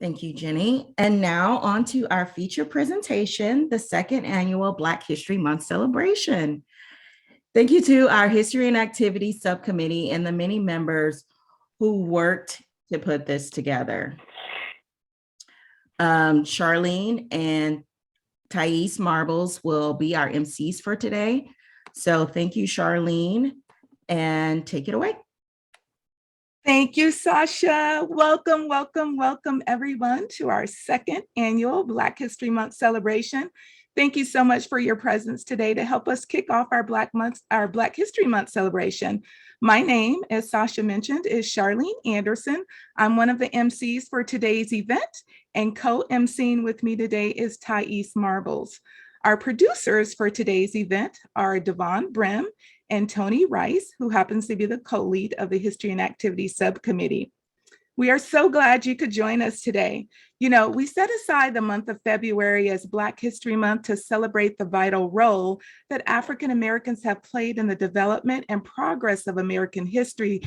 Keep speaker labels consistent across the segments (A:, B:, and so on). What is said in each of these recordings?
A: Thank you, Jenny. And now on to our feature presentation, the second annual Black History Month celebration. Thank you to our History and Activities Subcommittee and the many members who worked to put this together. Charlene and Thais Marbles will be our MCs for today. So thank you, Charlene, and take it away.
B: Thank you, Sasha. Welcome, welcome, welcome everyone to our second annual Black History Month celebration. Thank you so much for your presence today to help us kick off our Black History Month celebration. My name, as Sasha mentioned, is Charlene Anderson. I'm one of the MCs for today's event, and co-MCing with me today is Thais Marbles. Our producers for today's event are Devon Brim and Tony Rice, who happens to be the co-lead of the History and Activities Subcommittee. We are so glad you could join us today. You know, we set aside the month of February as Black History Month to celebrate the vital role that African Americans have played in the development and progress of American history.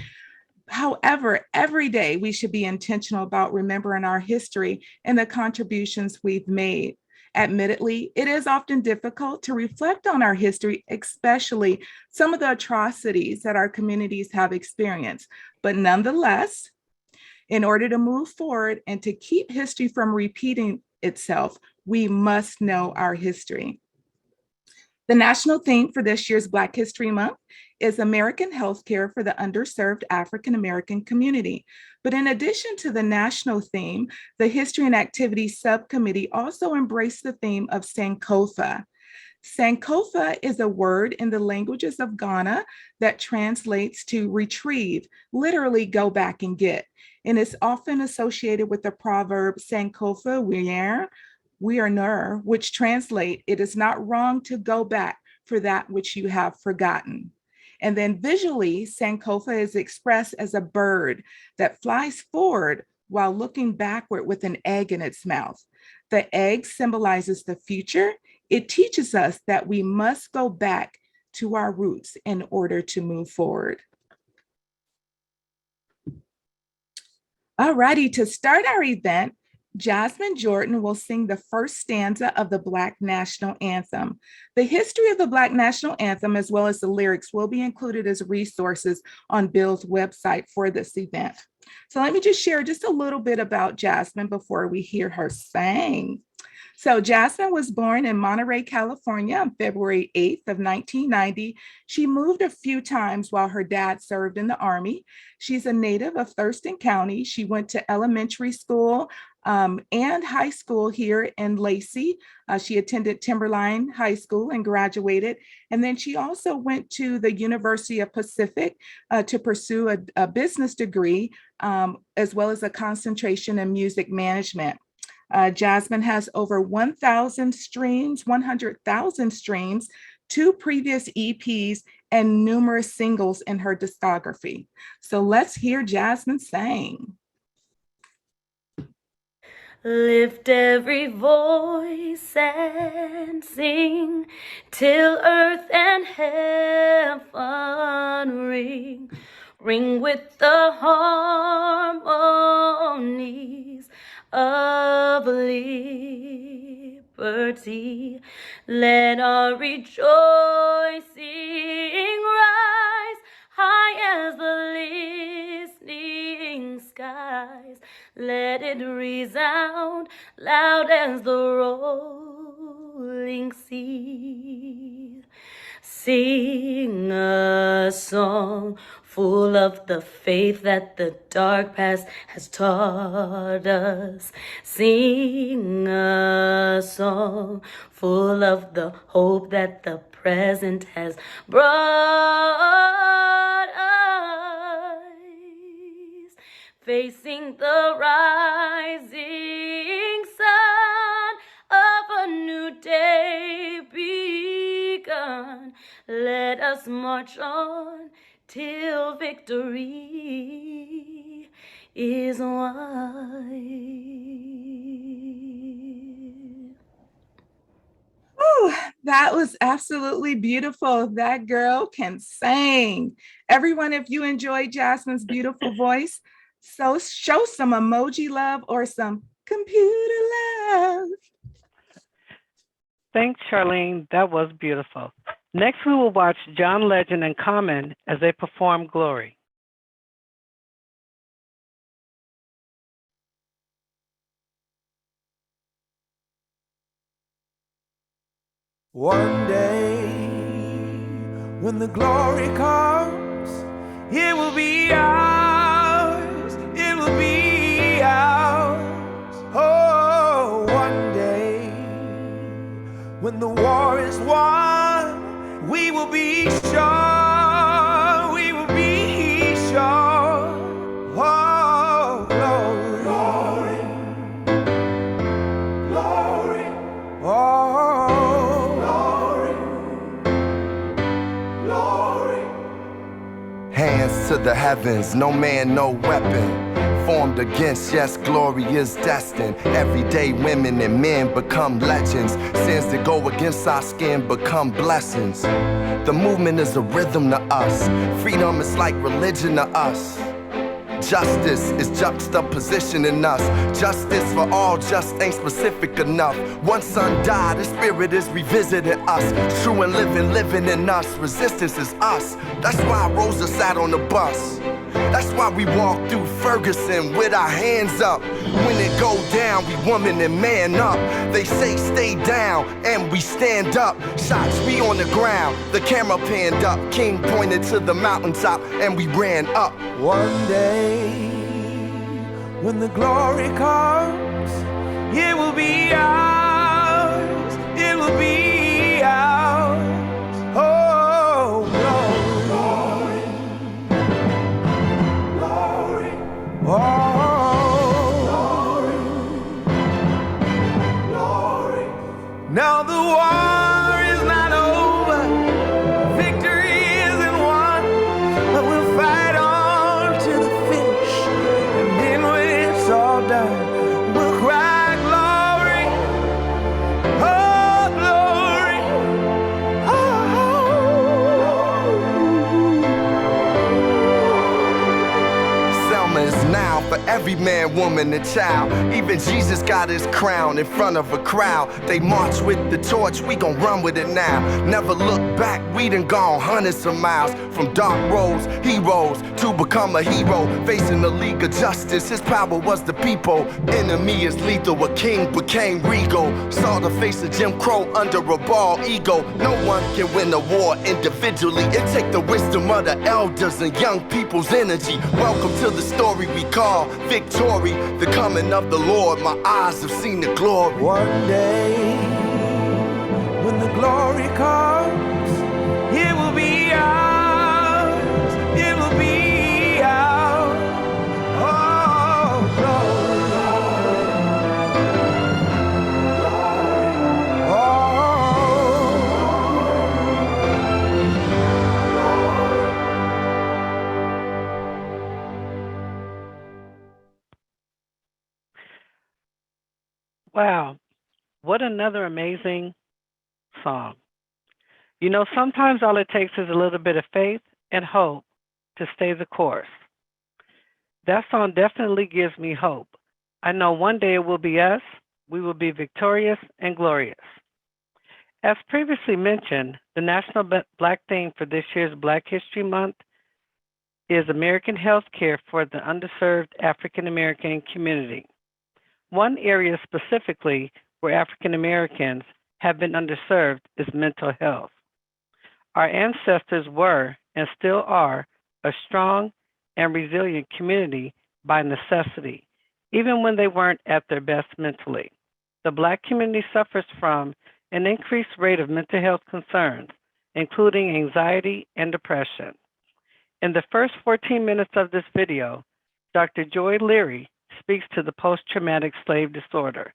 B: However, every day we should be intentional about remembering our history and the contributions we've made. Admittedly, it is often difficult to reflect on our history, especially some of the atrocities that our communities have experienced. But nonetheless, in order to move forward and to keep history from repeating itself, we must know our history. The national theme for this year's Black History Month is American Healthcare for the Underserved African American Community. But in addition to the national theme, the History and Activities Subcommittee also embraced the theme of Sankofa. Sankofa is a word in the languages of Ghana that translates to retrieve, literally go back and get. And it's often associated with the proverb Sankofa We're, which translate, it is not wrong to go back for that which you have forgotten. And then visually, Sankofa is expressed as a bird that flies forward while looking backward with an egg in its mouth. The egg symbolizes the future. It teaches us that we must go back to our roots in order to move forward. All righty, to start our event, Jasmine Jordan will sing the first stanza of the Black National Anthem. The history of the Black National Anthem, as well as the lyrics, will be included as resources on Bill's website for this event. So let me just share just a little bit about Jasmine before we hear her sing. So Jasmine was born in Monterey, California on February 8th of 1990. She moved a few times while her dad served in the Army. She's a native of Thurston County. She went to elementary school and high school here in Lacey. She attended Timberline High School and graduated. And then she also went to the University of Pacific to pursue a business degree, as well as a concentration in music management. Jasmine has over 1,000 streams, 100,000 streams, 2 previous EPs, and numerous singles in her discography. So let's hear Jasmine sing.
C: Lift every voice and sing till earth and heaven ring. Ring with the harmonies of liberty. Let our rejoicing rise high as the listening skies. Let it resound loud as the rolling sea. Sing a song full of the faith that the dark past has taught us. Sing a song full of the hope that the present has brought us. Facing the rising sun of a new day begun. Let us march on till victory is won.
B: Oh, that was absolutely beautiful. That girl can sing. Everyone, if you enjoyed Jasmine's beautiful voice, so show some emoji love or some Computer love.
D: Thanks, Charlene. That was beautiful. Next, we will watch John Legend and Common as they perform Glory.
E: One day, when the glory comes, it will be ours, it will be ours. Oh, one day, when the war is won, we will be sure, we will be sure. Oh, glory, glory, glory. Oh, glory, glory. Hands to the heavens, no man, no weapon formed against, yes, glory is destined. Everyday women and men become legends. Sins that go against our skin become blessings. The movement is a rhythm to us. Freedom is like religion to us. Justice is juxtaposition in us. Justice for all just ain't specific enough. One son died, the spirit is revisiting us. True and living in us. Resistance is us. That's why Rosa sat on the bus. That's why we walk through Ferguson with our hands up. When it go down, we woman and man up. They say stay down, and we stand up. Shots, we on the ground, the camera panned up. King pointed to the mountaintop, and we ran up. One day, when the glory comes, it will be ours, it will be ours. Oh, glory, glory, glory. Oh, glory, glory. Now the war is not over, victory isn't won, but we'll fight on to the finish, and then when it's all done, we'll cry glory, oh glory, oh. Selma is now for every man, woman, and child. Even Jesus got his crown in front of a crowd. They march with the torch, we gon' run with it now. Never look back, we done gone hundreds of miles. From dark roads, heroes, to become a hero. Facing the League of Justice, his power was the people. Enemy is lethal, a king became regal. Saw the face of Jim Crow under a bald ego. No one can win a war individually. It take the wisdom of the elders and young people's energy. Welcome to the story we call victory. The coming of the Lord, my eyes have seen the glory. One day, when the glory comes, it will be ours, it will be ours. Oh, glory,
D: Wow, what another amazing song. You know, sometimes all it takes is a little bit of faith and hope to stay the course. That song definitely gives me hope. I know one day it will be us. We will be victorious and glorious. As previously mentioned, the national Black theme for this year's Black History Month is American Health Care for the Underserved African American Community. One area specifically where African Americans have been underserved is mental health. Our ancestors were and still are a strong and resilient community by necessity, even when they weren't at their best mentally. The Black community suffers from an increased rate of mental health concerns, including anxiety and depression. In the first 14 minutes of this video, Dr. Joy Leary speaks to the post-traumatic slave disorder.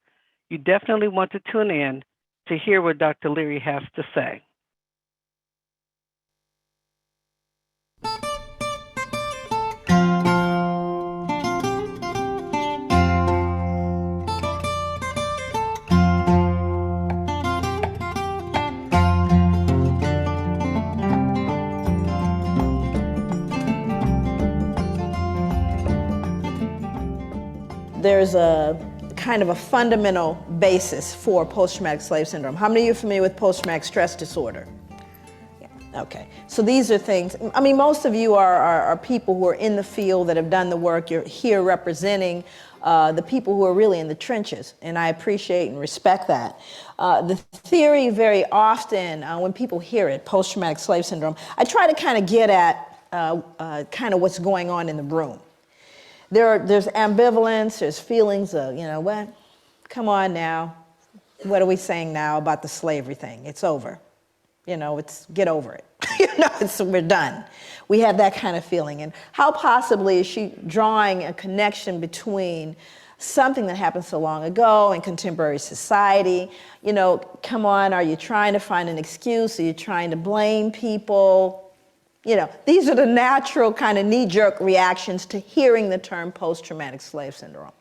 D: You definitely want to tune in to hear what Dr. Leary has to say.
F: There's a kind of a fundamental basis for post-traumatic slave syndrome. How many of you are familiar with post-traumatic stress disorder? Yeah. Okay, so these are things, I mean, most of you are people who are in the field that have done the work. You're here representing the people who are really in the trenches, and I appreciate and respect that. The theory very often, when people hear it, post-traumatic slave syndrome, I try to kind of get at kind of what's going on in the room. There's ambivalence, there's feelings of, you know, what? Come on now. What are we saying now about the slavery thing? It's over. You know, get over it. You know, we're done. We have that kind of feeling. And how possibly is she drawing a connection between something that happened so long ago in contemporary society? You know, come on, are you trying to find an excuse? Are you trying to blame people? You know, these are the natural kind of knee-jerk reactions to hearing the term post-traumatic slave syndrome.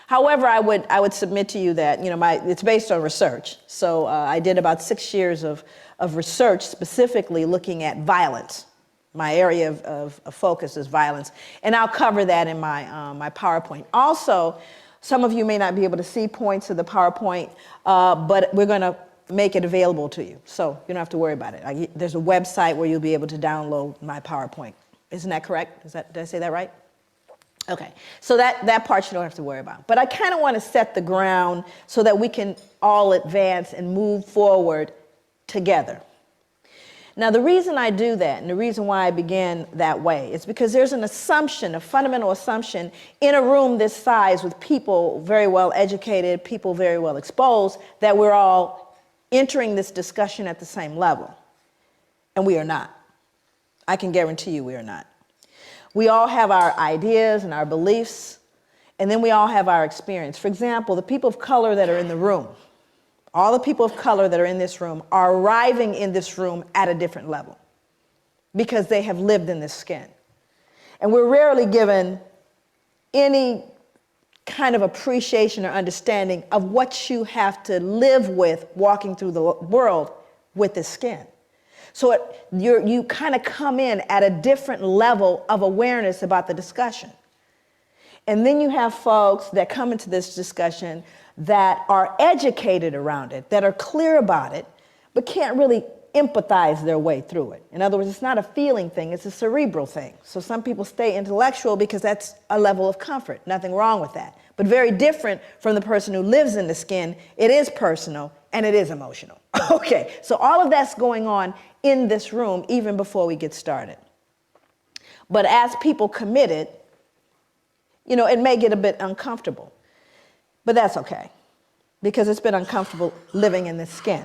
F: However, I would submit to you that, you know, it's based on research. So I did about 6 years of research specifically looking at violence. My area of focus is violence. And I'll cover that in my PowerPoint. Also, some of you may not be able to see points of the PowerPoint, but we're going to make it available to you. So you don't have to worry about it. There's a website where you'll be able to download my PowerPoint. Isn't that correct? Did I say that right? Okay, so that part you don't have to worry about. But I kind of want to set the ground so that we can all advance and move forward together. Now, the reason I do that and the reason why I began that way is because there's an assumption, a fundamental assumption in a room this size with people very well educated, people very well exposed, that we're all entering this discussion at the same level. And we are not. I can guarantee you we are not. We all have our ideas and our beliefs, and then we all have our experience. For example, the people of color that are in the room, all the people of color that are in this room are arriving in this room at a different level because they have lived in this skin. And we're rarely given any kind of appreciation or understanding of what you have to live with walking through the world with this skin. So you kind of come in at a different level of awareness about the discussion. And then you have folks that come into this discussion that are educated around it, that are clear about it, but can't really empathize their way through it. In other words, it's not a feeling thing, it's a cerebral thing. So some people stay intellectual because that's a level of comfort. Nothing wrong with that. But very different from the person who lives in the skin. It is personal and it is emotional. Okay, so all of that's going on in this room even before we get started. But as people committed, you know, it may get a bit uncomfortable, but that's okay because it's been uncomfortable living in this skin.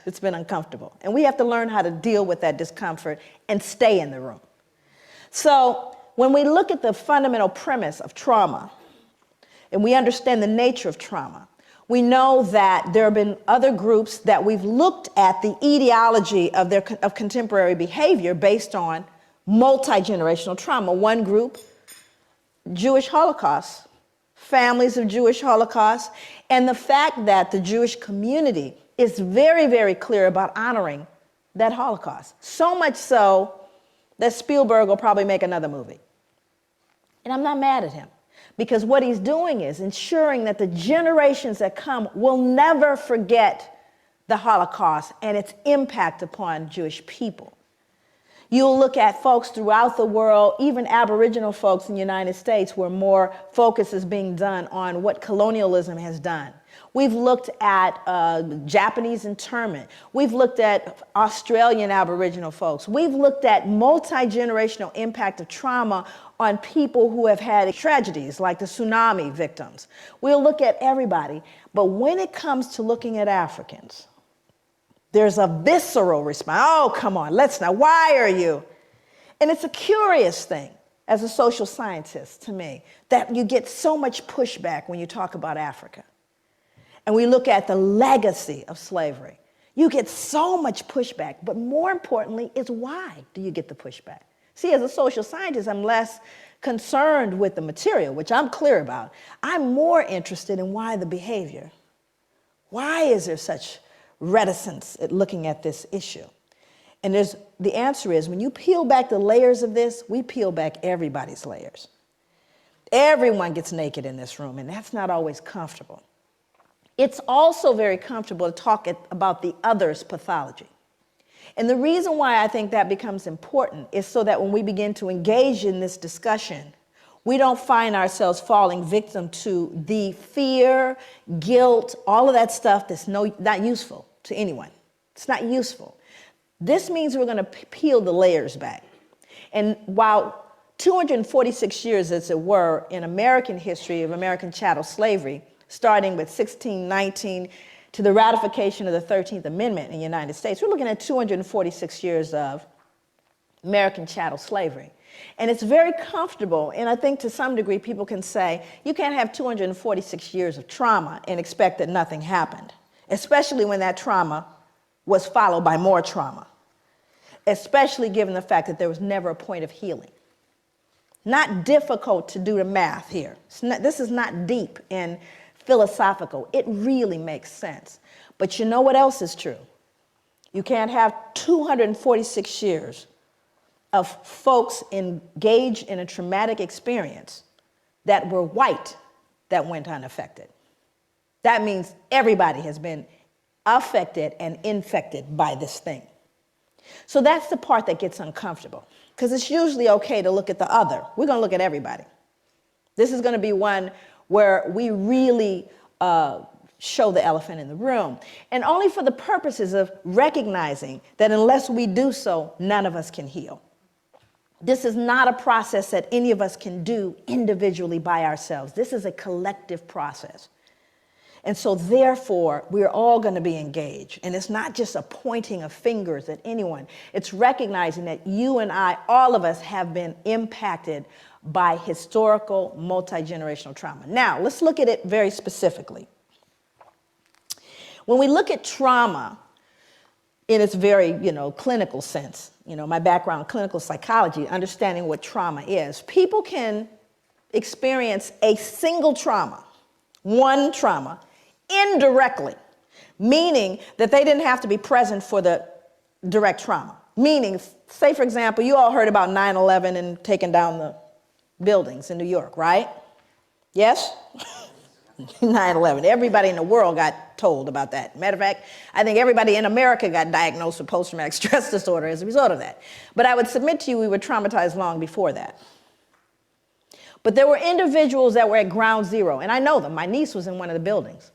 F: It's been uncomfortable. And we have to learn how to deal with that discomfort and stay in the room. So when we look at the fundamental premise of trauma and we understand the nature of trauma, we know that there have been other groups that we've looked at the etiology of contemporary behavior based on multi-generational trauma. One group, Jewish Holocaust, families of Jewish Holocaust, and the fact that the Jewish community is very, very clear about honoring that Holocaust. So much so that Spielberg will probably make another movie. And I'm not mad at him. Because what he's doing is ensuring that the generations that come will never forget the Holocaust and its impact upon Jewish people. You'll look at folks throughout the world, even Aboriginal folks in the United States, where more focus is being done on what colonialism has done. We've looked at Japanese internment. We've looked at Australian Aboriginal folks. We've looked at multi-generational impact of trauma on people who have had tragedies like the tsunami victims. We'll look at everybody. But when it comes to looking at Africans, there's a visceral response. Oh, come on, let's not. Why are you? And it's a curious thing as a social scientist to me that you get so much pushback when you talk about Africa. And we look at the legacy of slavery. You get so much pushback, but more importantly is why do you get the pushback? See, as a social scientist, I'm less concerned with the material, which I'm clear about. I'm more interested in why the behavior. Why is there such reticence at looking at this issue? And the answer is, when you peel back the layers of this, we peel back everybody's layers. Everyone gets naked in this room, and that's not always comfortable. It's also very comfortable to talk about the other's pathology. And the reason why I think that becomes important is so that when we begin to engage in this discussion, we don't find ourselves falling victim to the fear, guilt, all of that stuff that's not useful to anyone. It's not useful. This means we're going to peel the layers back. And while 246 years, as it were, in American history of American chattel slavery, starting with 1619 to the ratification of the 13th Amendment in the United States, we're looking at 246 years of American chattel slavery. And it's very comfortable, and I think to some degree people can say, you can't have 246 years of trauma and expect that nothing happened, especially when that trauma was followed by more trauma, especially given the fact that there was never a point of healing. Not difficult to do the math here. This is not deep and philosophical. It really makes sense. But you know what else is true? You can't have 246 years of folks engaged in a traumatic experience that were white that went unaffected. That means everybody has been affected and infected by this thing. So that's the part that gets uncomfortable, because it's usually okay to look at the other. We're going to look at everybody. This is going to be one where we really show the elephant in the room, and only for the purposes of recognizing that unless we do so, none of us can heal. This is not a process that any of us can do individually by ourselves. This is a collective process. And so therefore, we're all going to be engaged. And it's not just a pointing of fingers at anyone. It's recognizing that you and I, all of us, have been impacted by historical multi-generational trauma. Now, let's look at it very specifically. When we look at trauma in its very, clinical sense, my background in clinical psychology, understanding what trauma is, people can experience a single trauma, one trauma, indirectly, meaning that they didn't have to be present for the direct trauma. Meaning, say for example, you all heard about 9/11 and taking down the buildings in New York, right? Yes? 9/11. Everybody in the world got told about that. Matter of fact, I think everybody in America got diagnosed with post-traumatic stress disorder as a result of that. But I would submit to you we were traumatized long before that. But there were individuals that were at ground zero, and I know them. My niece was in one of the buildings.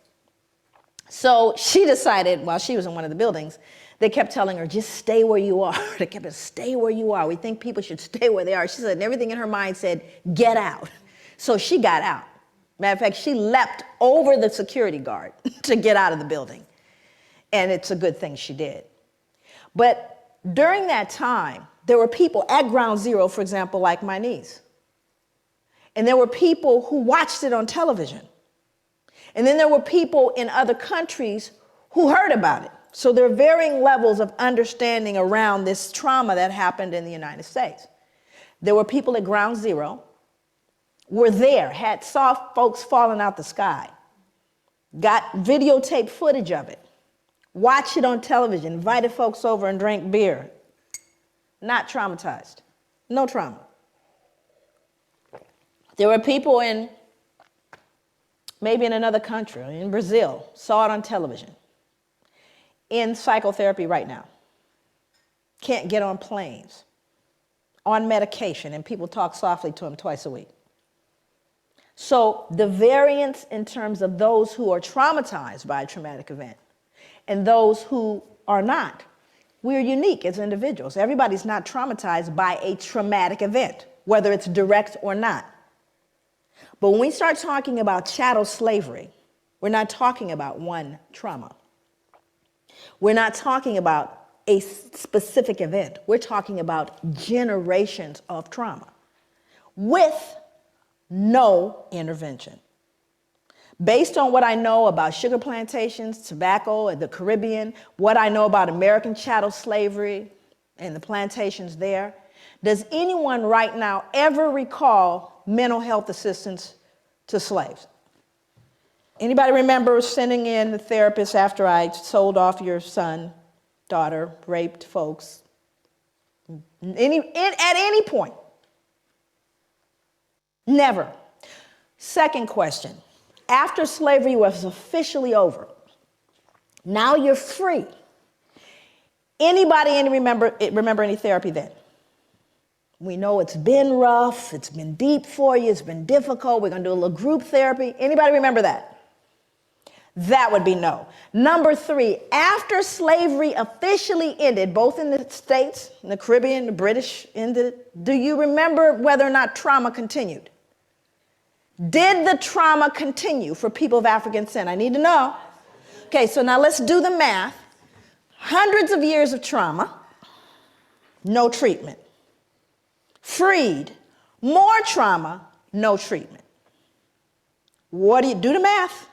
F: So she decided, while she was in one of the buildings, they kept telling her, just stay where you are. They kept saying, stay where you are. We think people should stay where they are. She said, and everything in her mind said, get out. So she got out. Matter of fact, she leapt over the security guard to get out of the building. And it's a good thing she did. But during that time, there were people at ground zero, for example, like my niece. And there were people who watched it on television. And then there were people in other countries who heard about it. So there are varying levels of understanding around this trauma that happened in the United States. There were people at ground zero, were there, saw folks falling out the sky, got videotape footage of it, watched it on television, invited folks over and drank beer. Not traumatized. No trauma. There were people maybe in another country, in Brazil, saw it on television, in psychotherapy right now, can't get on planes, on medication, and people talk softly to them twice a week. So the variance in terms of those who are traumatized by a traumatic event and those who are not, we're unique as individuals. Everybody's not traumatized by a traumatic event, whether it's direct or not. But when we start talking about chattel slavery, we're not talking about one trauma. We're not talking about a specific event. We're talking about generations of trauma with no intervention. Based on what I know about sugar plantations, tobacco, and the Caribbean, what I know about American chattel slavery and the plantations there, does anyone right now ever recall mental health assistance to slaves? Anybody remember sending in the therapist after I sold off your son, daughter, raped folks? At any point? Never. Second question. After slavery was officially over, now you're free. Anybody remember any therapy then? We know it's been rough, it's been deep for you, it's been difficult. We're going to do a little group therapy. Anybody remember that? That would be no. Number 3, after slavery officially ended, both in the States, in the Caribbean, the British ended, do you remember whether or not trauma continued? Did the trauma continue for people of African descent? I need to know. Okay, so now let's do the math. Hundreds of years of trauma, no treatment. Freed, more trauma, no treatment. What do you do the math?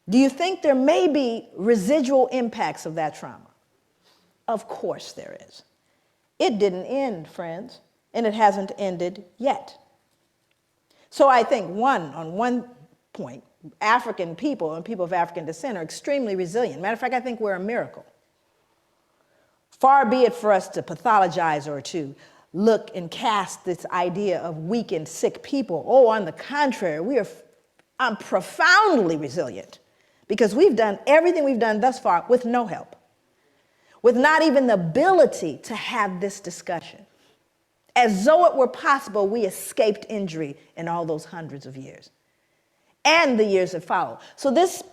F: Do you think there may be residual impacts of that trauma? Of course there is. It didn't end, friends, and it hasn't ended yet. So I think on one point, African people and people of African descent are extremely resilient. Matter of fact, I think we're a miracle. Far be it for us to pathologize or to look and cast this idea of weak and sick people. Oh, on the contrary, I'm profoundly resilient because we've done everything we've done thus far with no help, with not even the ability to have this discussion. As though it were possible, we escaped injury in all those hundreds of years and the years that follow. So this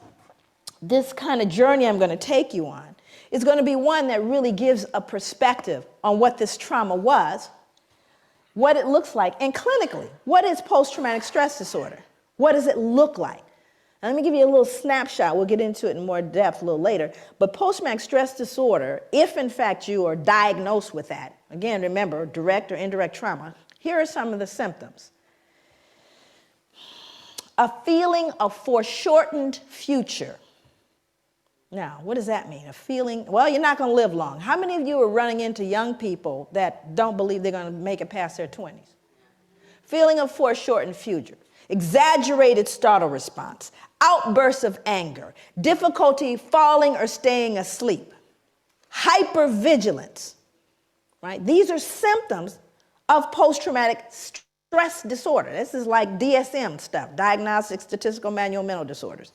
F: kind of journey I'm going to take you on is going to be one that really gives a perspective on what this trauma was, what it looks like, and clinically, what is post-traumatic stress disorder? What does it look like? Now, let me give you a little snapshot. We'll get into it in more depth a little later. But post-traumatic stress disorder, if in fact you are diagnosed with that, again, remember, direct or indirect trauma, here are some of the symptoms. A feeling of foreshortened future. Now, what does that mean? A feeling, well, you're not going to live long. How many of you are running into young people that don't believe they're going to make it past their 20s? Feeling of foreshortened future. Exaggerated startle response. Outbursts of anger. Difficulty falling or staying asleep. Hypervigilance. Right? These are symptoms of post-traumatic stress disorder. This is like DSM stuff, Diagnostic Statistical Manual of Mental Disorders.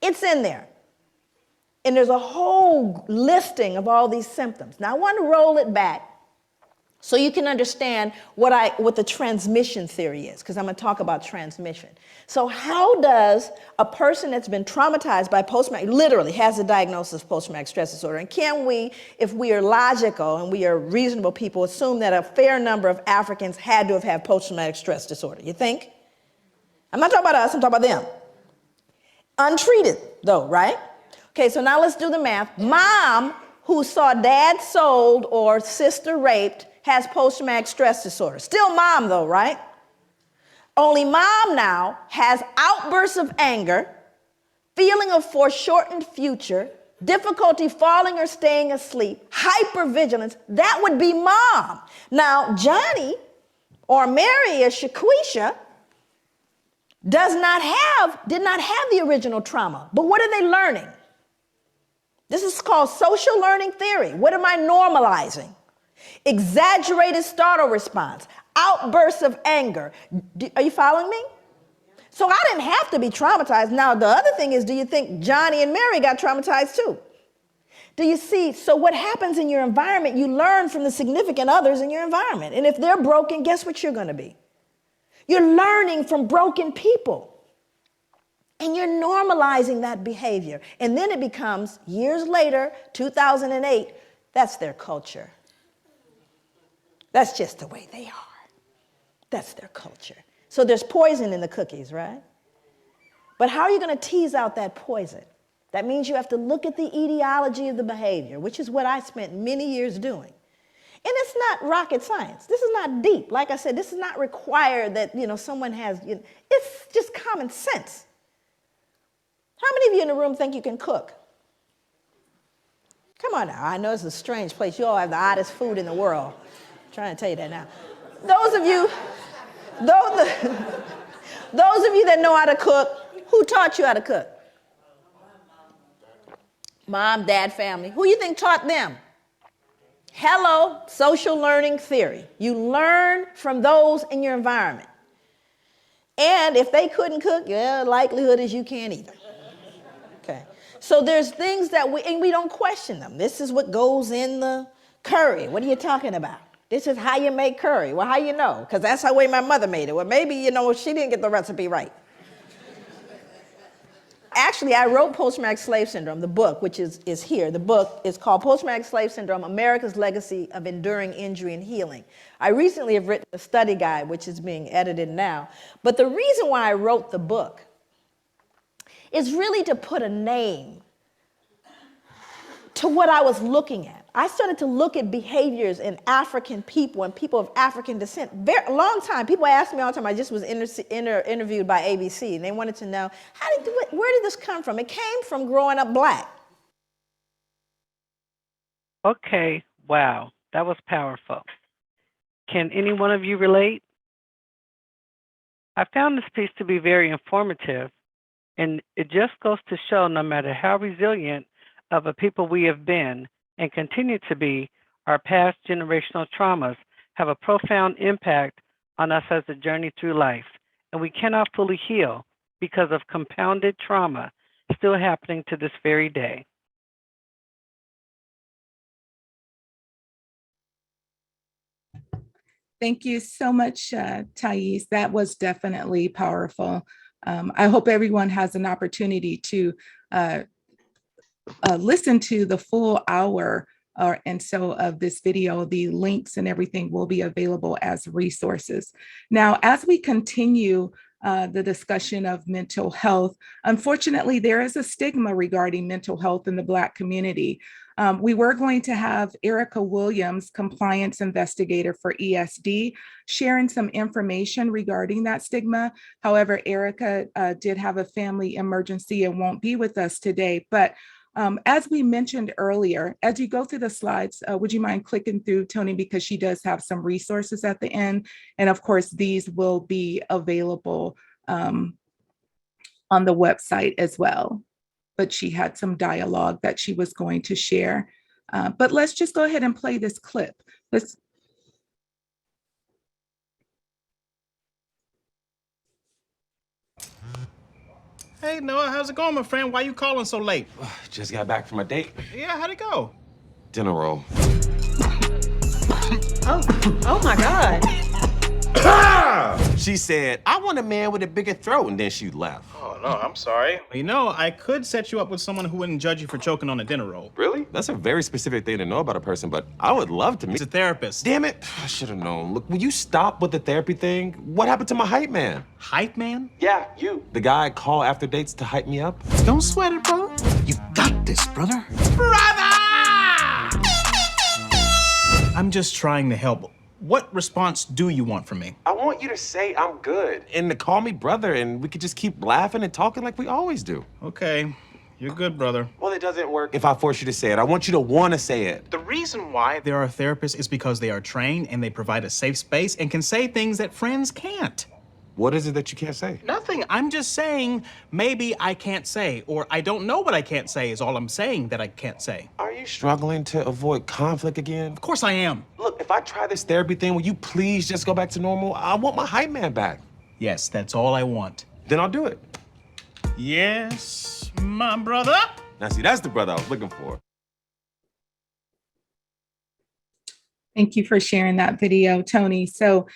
F: It's in there. And there's a whole listing of all these symptoms. Now, I want to roll it back so you can understand what the transmission theory is, because I'm going to talk about transmission. So how does a person that's been traumatized by post-traumatic, literally has a diagnosis of post-traumatic stress disorder, and can we, if we are logical and we are reasonable people, assume that a fair number of Africans had to have had post-traumatic stress disorder? You think? I'm not talking about us, I'm talking about them. Untreated, though, right? Okay, so now let's do the math. Mom, who saw dad sold or sister raped, has post-traumatic stress disorder. Still mom, though, right? Only mom now has outbursts of anger, feeling of foreshortened future, difficulty falling or staying asleep, hypervigilance. That would be mom. Now, Johnny or Mary or Shaquisha did not have the original trauma. But what are they learning? This is called social learning theory. What am I normalizing? Exaggerated startle response, outbursts of anger. Are you following me? So I didn't have to be traumatized. Now, the other thing is, do you think Johnny and Mary got traumatized too? Do you see? So what happens in your environment, you learn from the significant others in your environment. And if they're broken, guess what you're going to be? You're learning from broken people. And you're normalizing that behavior. And then it becomes, years later, 2008, that's their culture. That's just the way they are. That's their culture. So there's poison in the cookies, right? But how are you going to tease out that poison? That means you have to look at the etiology of the behavior, which is what I spent many years doing. And it's not rocket science. This is not deep. Like I said, this is not required that, someone has, it's just common sense. How many of you in the room think you can cook? Come on now, I know it's a strange place. You all have the oddest food in the world. I'm trying to tell you that now. Those of you that know how to cook, who taught you how to cook? Mom, dad, family. Who you think taught them? Hello, social learning theory. You learn from those in your environment. And if they couldn't cook, yeah, likelihood is you can't either. Okay. So there's things that we don't question them. This is what goes in the curry. What are you talking about? This is how you make curry. Well, how you know? Because that's the way my mother made it. Well, maybe, she didn't get the recipe right. Actually, I wrote Post-Traumatic Slave Syndrome, the book, which is here. The book is called Post-Traumatic Slave Syndrome, America's Legacy of Enduring Injury and Healing. I recently have written a study guide, which is being edited now. But the reason why I wrote the book is really to put a name to what I was looking at. I started to look at behaviors in African people and people of African descent. A long time, people ask me all the time, I just was interviewed by ABC, and they wanted to know, where did this come from? It came from growing up Black.
D: Okay, wow, that was powerful. Can any one of you relate? I found this piece to be very informative, and it just goes to show no matter how resilient of a people we have been and continue to be, our past generational traumas have a profound impact on us as a journey through life, and we cannot fully heal because of compounded trauma still happening to this very day.
B: Thank you so much, Thais. That was definitely powerful. I hope everyone has an opportunity to listen to the full hour and so of this video. The links and everything will be available as resources. Now, as we continue the discussion of mental health, unfortunately, there is a stigma regarding mental health in the Black community. We were going to have Erica Williams, compliance investigator for ESD, sharing some information regarding that stigma. However, Erica did have a family emergency and won't be with us today. But as we mentioned earlier, as you go through the slides, would you mind clicking through, Tony, because she does have some resources at the end. And of course, these will be available on the website as well. But she had some dialogue that she was going to share. But let's just go ahead and play this clip.
G: Hey, Noah, how's it going, my friend? Why you calling so late?
H: Just got back from a date.
G: Yeah, how'd it go?
H: Dinner roll.
C: Oh my God.
H: She said, I want a man with a bigger throat, and then she left.
G: Oh, no, I'm sorry. I could set you up with someone who wouldn't judge you for choking on a dinner roll.
H: Really? That's a very specific thing to know about a person, but I would love to meet.
G: He's a therapist.
H: Damn it, I should have known. Look, will you stop with the therapy thing? What happened to my hype man?
G: Hype man?
H: Yeah, you. The guy I call after dates to hype me up?
G: Don't sweat it, bro. You got this, brother. Brother! I'm just trying to help. What response do you want from me?
H: I want you to say I'm good and to call me brother, and we could just keep laughing and talking like we always do.
G: Okay, you're good, brother.
H: Well, it doesn't work if I force you to say it. I want you to want to say it.
G: The reason why there are therapists is because they are trained and they provide a safe space and can say things that friends can't.
H: What is it that you can't say?
G: Nothing. I'm just saying maybe I can't say, or I don't know what I can't say is all I'm saying that I can't say.
H: Are you struggling to avoid conflict again?
G: Of course I am.
H: Look, if I try this therapy thing, will you please just go back to normal? I want my hype man back.
G: Yes, that's all I want.
H: Then I'll do it.
G: Yes, my brother.
H: Now see, that's the brother I was looking for.
B: Thank you for sharing that video, Tony. So,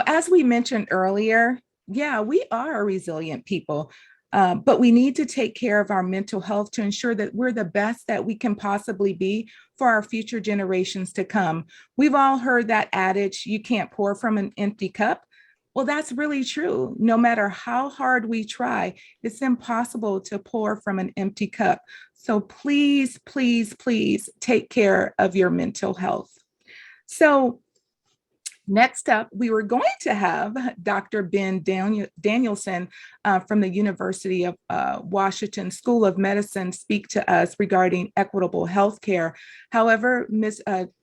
B: as we mentioned earlier, yeah, we are a resilient people, but we need to take care of our mental health to ensure that we're the best that we can possibly be for our future generations to come. We've all heard that adage, you can't pour from an empty cup. Well, that's really true. No matter how hard we try, it's impossible to pour from an empty cup. So please, please, please take care of your mental health. So next up, we were going to have Dr. Ben Danielson from the University of Washington School of Medicine speak to us regarding equitable healthcare. However,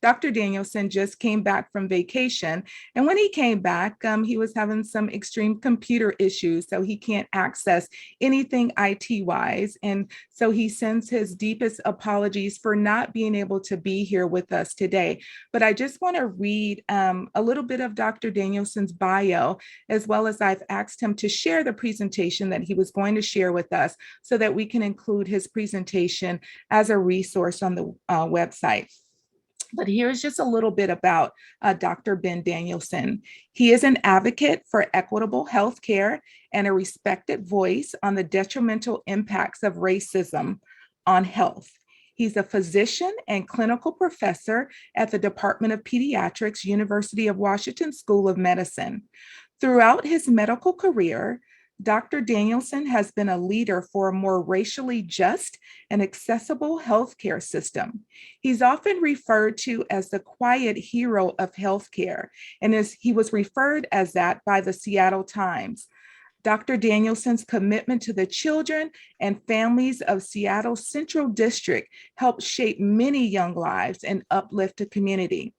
B: Dr. Danielson just came back from vacation. And when he came back, he was having some extreme computer issues, so he can't access anything IT-wise. And so he sends his deepest apologies for not being able to be here with us today. But I just want to read a little bit of Dr. Danielson's bio, as well as I've asked him to share the presentation that he was going to share with us so that we can include his presentation as a resource on the website. But here's just a little bit about Dr. Ben Danielson. He is an advocate for equitable health care and a respected voice on the detrimental impacts of racism on health. He's a physician and clinical professor at the Department of Pediatrics, University of Washington School of Medicine. Throughout his medical career, Dr. Danielson has been a leader for a more racially just and accessible healthcare system. He's often referred to as the quiet hero of healthcare, and he was referred as that by the Seattle Times. Dr. Danielson's commitment to the children and families of Seattle's Central District helped shape many young lives and uplift a community.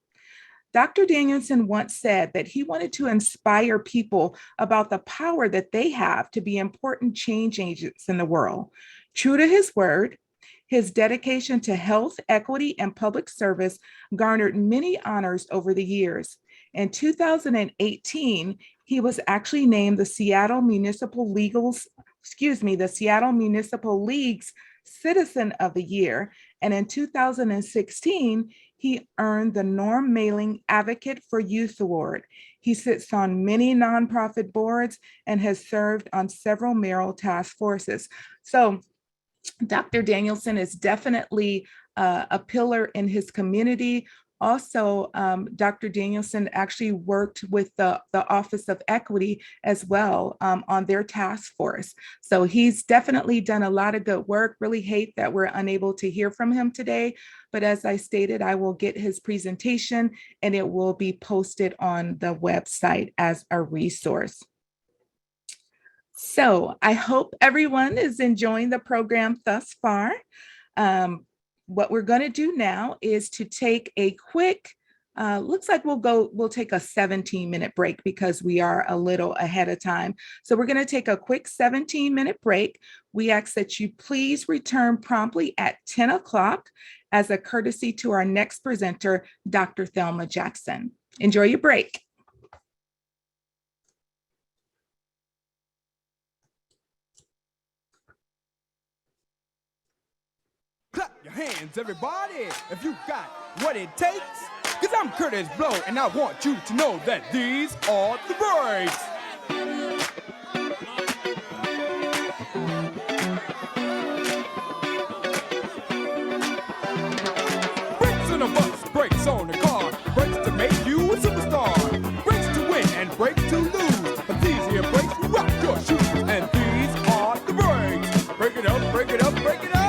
B: Dr. Danielson once said that he wanted to inspire people about the power that they have to be important change agents in the world. True to his word, his dedication to health, equity, and public service garnered many honors over the years. In 2018, he was actually named the Seattle Municipal League's Citizen of the Year. And in 2016, he earned the Norm Mailing Advocate for Youth Award. He sits on many nonprofit boards and has served on several mayoral task forces. So Dr. Danielson is definitely a pillar in his community. Also, Dr. Danielson actually worked with the Office of Equity as well on their task force. So he's definitely done a lot of good work. Really hate that we're unable to hear from him today. But as I stated, I will get his presentation and it will be posted on the website as a resource. So I hope everyone is enjoying the program thus far. What we're going to do now is to take a quick, looks like we'll take a 17-minute break because we are a little ahead of time. So we're going to take a quick 17-minute break. We ask that you please return promptly at 10 o'clock as a courtesy to our next presenter, Dr. Thelma Jackson. Enjoy your break.
I: Clap your hands, everybody, if you got what it takes. Cause I'm Curtis Blow, and I want you to know that these are the breaks. Brakes on a bus, brakes on a car, brakes to make you a superstar. Brakes to win and brakes to lose. But these here brakes rock your shoes, and these are the breaks. Break it up, break it up, break it up.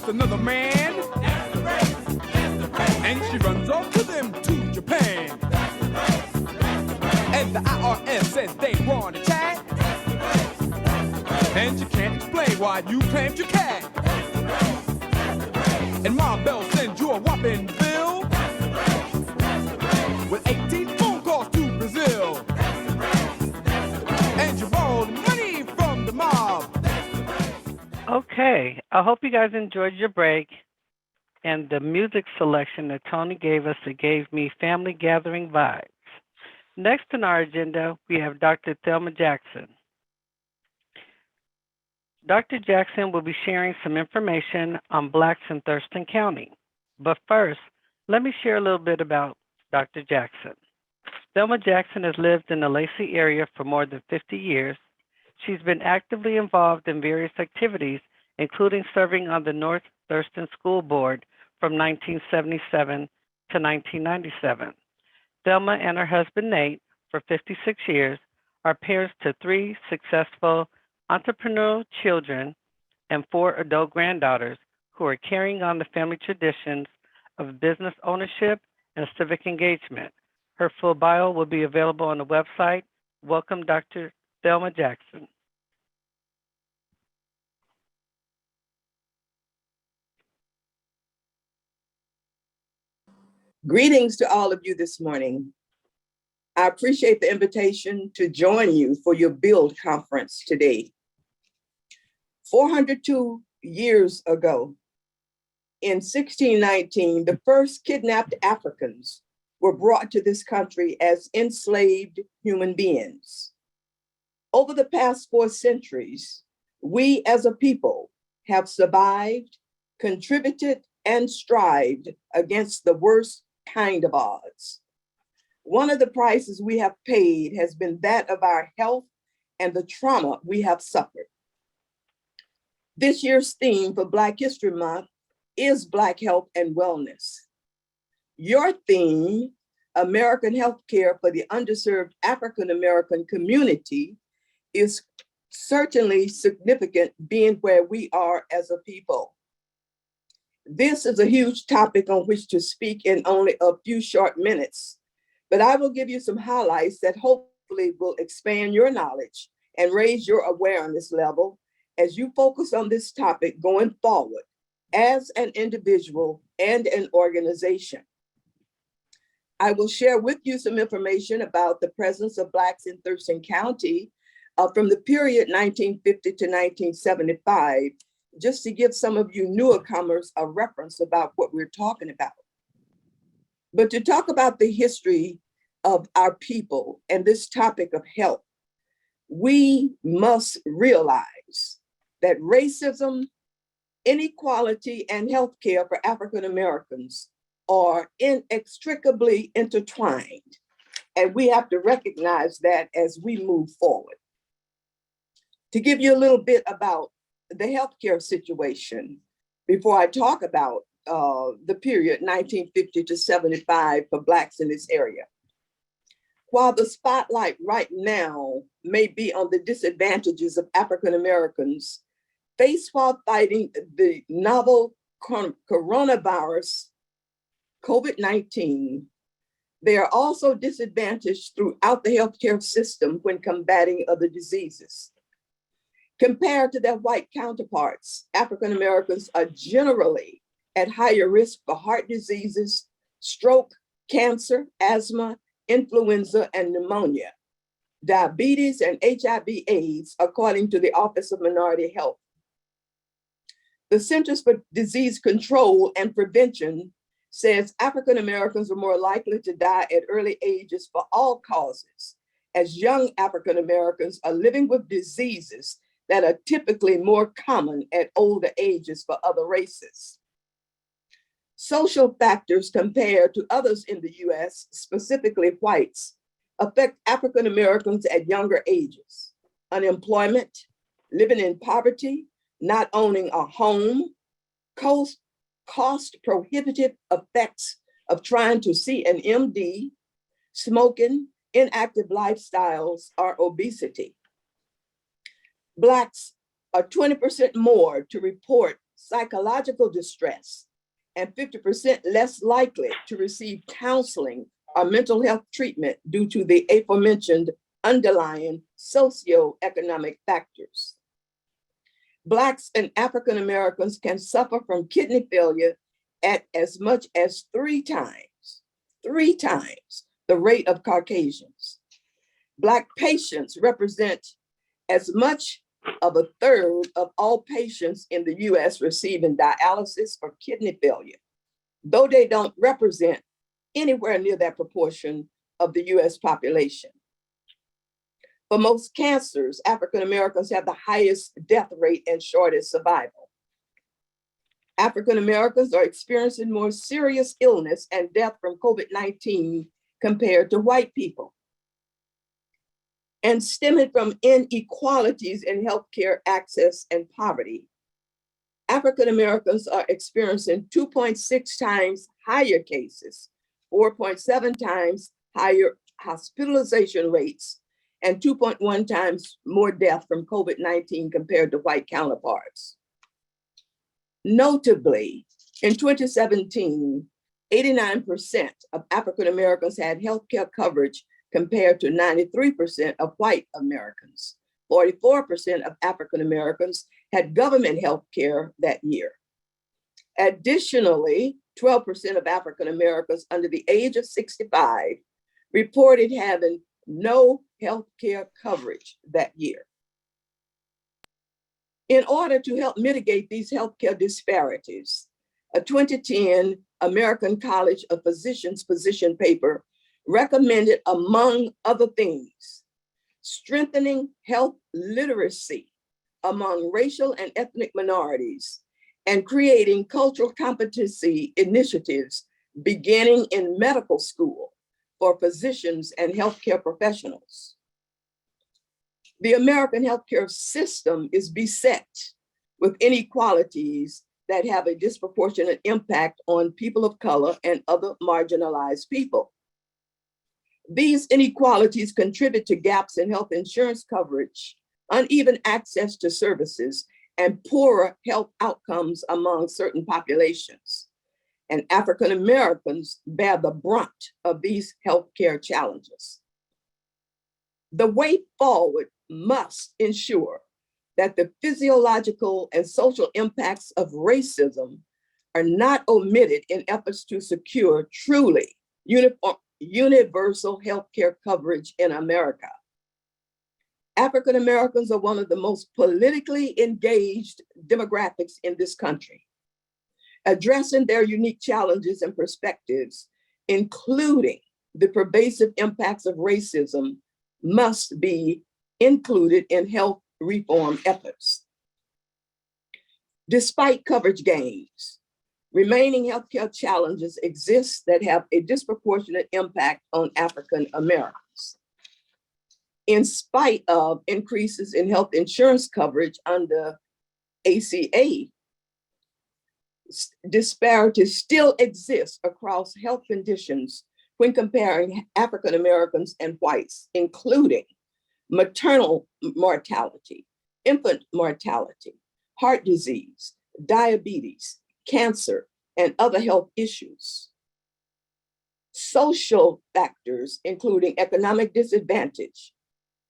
I: Another man, that's the race, that's the race. And she runs off with him to Japan. That's the race, that's the race. And the IRS says they want to chat. That's the race, that's the race. And you can't explain why you claimed your cat. That's the race, that's the race. And Ma Bell sends you a whopping bill. That's the race, that's the race. With 18 phone calls to Brazil. That's the race, that's the race. And you borrowed money from the mob.
D: Okay, I hope you guys enjoyed your break and the music selection that Tony gave us that gave me family gathering vibes. Next on our agenda, we have Dr. Thelma Jackson. Dr. Jackson will be sharing some information on Blacks in Thurston County. But first, let me share a little bit about Dr. Jackson. Thelma Jackson has lived in the Lacey area for more than 50 years. She's been actively involved in various activities, including serving on the North Thurston School Board from 1977 to 1997. Thelma and her husband, Nate, for 56 years, are parents to 3 successful entrepreneurial children and 4 adult granddaughters who are carrying on the family traditions of business ownership and civic engagement. Her full bio will be available on the website. Welcome, Dr. Thelma Jackson.
J: Greetings to all of you this morning. I appreciate the invitation to join you for your Build conference today. 402 years ago, in 1619, the first kidnapped Africans were brought to this country as enslaved human beings. Over the past 4 centuries, we as a people have survived, contributed, and strived against the worst kind of odds. One of the prices we have paid has been that of our health and the trauma we have suffered. This year's theme for Black History Month is Black Health and Wellness. Your theme, American Healthcare for the Underserved African American Community, is certainly significant being where we are as a people. This is a huge topic on which to speak in only a few short minutes, but I will give you some highlights that hopefully will expand your knowledge and raise your awareness level as you focus on this topic going forward as an individual and an organization. I will share with you some information about the presence of Blacks in Thurston County from the period 1950 to 1975, just to give some of you newcomers a reference about what we're talking about. But to talk about the history of our people and this topic of health, we must realize that racism, inequality, and healthcare for African Americans are inextricably intertwined. And we have to recognize that as we move forward. To give you a little bit about the healthcare situation, before I talk about the period 1950 to 75 for Blacks in this area. While the spotlight right now may be on the disadvantages of African Americans faced while fighting the novel coronavirus, COVID-19, they are also disadvantaged throughout the healthcare system when combating other diseases. Compared to their white counterparts, African Americans are generally at higher risk for heart diseases, stroke, cancer, asthma, influenza, and pneumonia, diabetes, and HIV/AIDS, according to the Office of Minority Health. The Centers for Disease Control and Prevention says African Americans are more likely to die at early ages for all causes, as young African Americans are living with diseases that are typically more common at older ages for other races. Social factors compared to others in the US, specifically whites, affect African Americans at younger ages. Unemployment, living in poverty, not owning a home, cost prohibitive effects of trying to see an MD, smoking, inactive lifestyles, or obesity. Blacks are 20% more to report psychological distress and 50% less likely to receive counseling or mental health treatment due to the aforementioned underlying socioeconomic factors. Blacks and African Americans can suffer from kidney failure at as much as 3 times the rate of Caucasians. Black patients represent as much of a third of all patients in the US receiving dialysis or kidney failure, though they don't represent anywhere near that proportion of the US population. For most cancers, African Americans have the highest death rate and shortest survival. African Americans are experiencing more serious illness and death from COVID-19 compared to white people. And stemming from inequalities in healthcare access and poverty, African Americans are experiencing 2.6 times higher cases, 4.7 times higher hospitalization rates, and 2.1 times more death from COVID-19 compared to white counterparts. Notably, in 2017, 89% of African Americans had healthcare coverage compared to 93% of white Americans. 44% of African Americans had government health care that year. Additionally, 12% of African Americans under the age of 65 reported having no health care coverage that year. In order to help mitigate these healthcare disparities, a 2010 American College of Physicians position paper recommended, among other things, strengthening health literacy among racial and ethnic minorities and creating cultural competency initiatives beginning in medical school for physicians and healthcare professionals. The American healthcare system is beset with inequalities that have a disproportionate impact on people of color and other marginalized people. These inequalities contribute to gaps in health insurance coverage, uneven access to services, and poorer health outcomes among certain populations. And African Americans bear the brunt of these healthcare challenges. The way forward must ensure that the physiological and social impacts of racism are not omitted in efforts to secure truly universal healthcare coverage in America. African Americans are one of the most politically engaged demographics in this country. Addressing their unique challenges and perspectives, including the pervasive impacts of racism, must be included in health reform efforts. Despite coverage gains, remaining healthcare challenges exist that have a disproportionate impact on African Americans. In spite of increases in health insurance coverage under ACA, disparities still exist across health conditions when comparing African Americans and whites, including maternal mortality, infant mortality, heart disease, diabetes, cancer, and other health issues. Social factors, including economic disadvantage,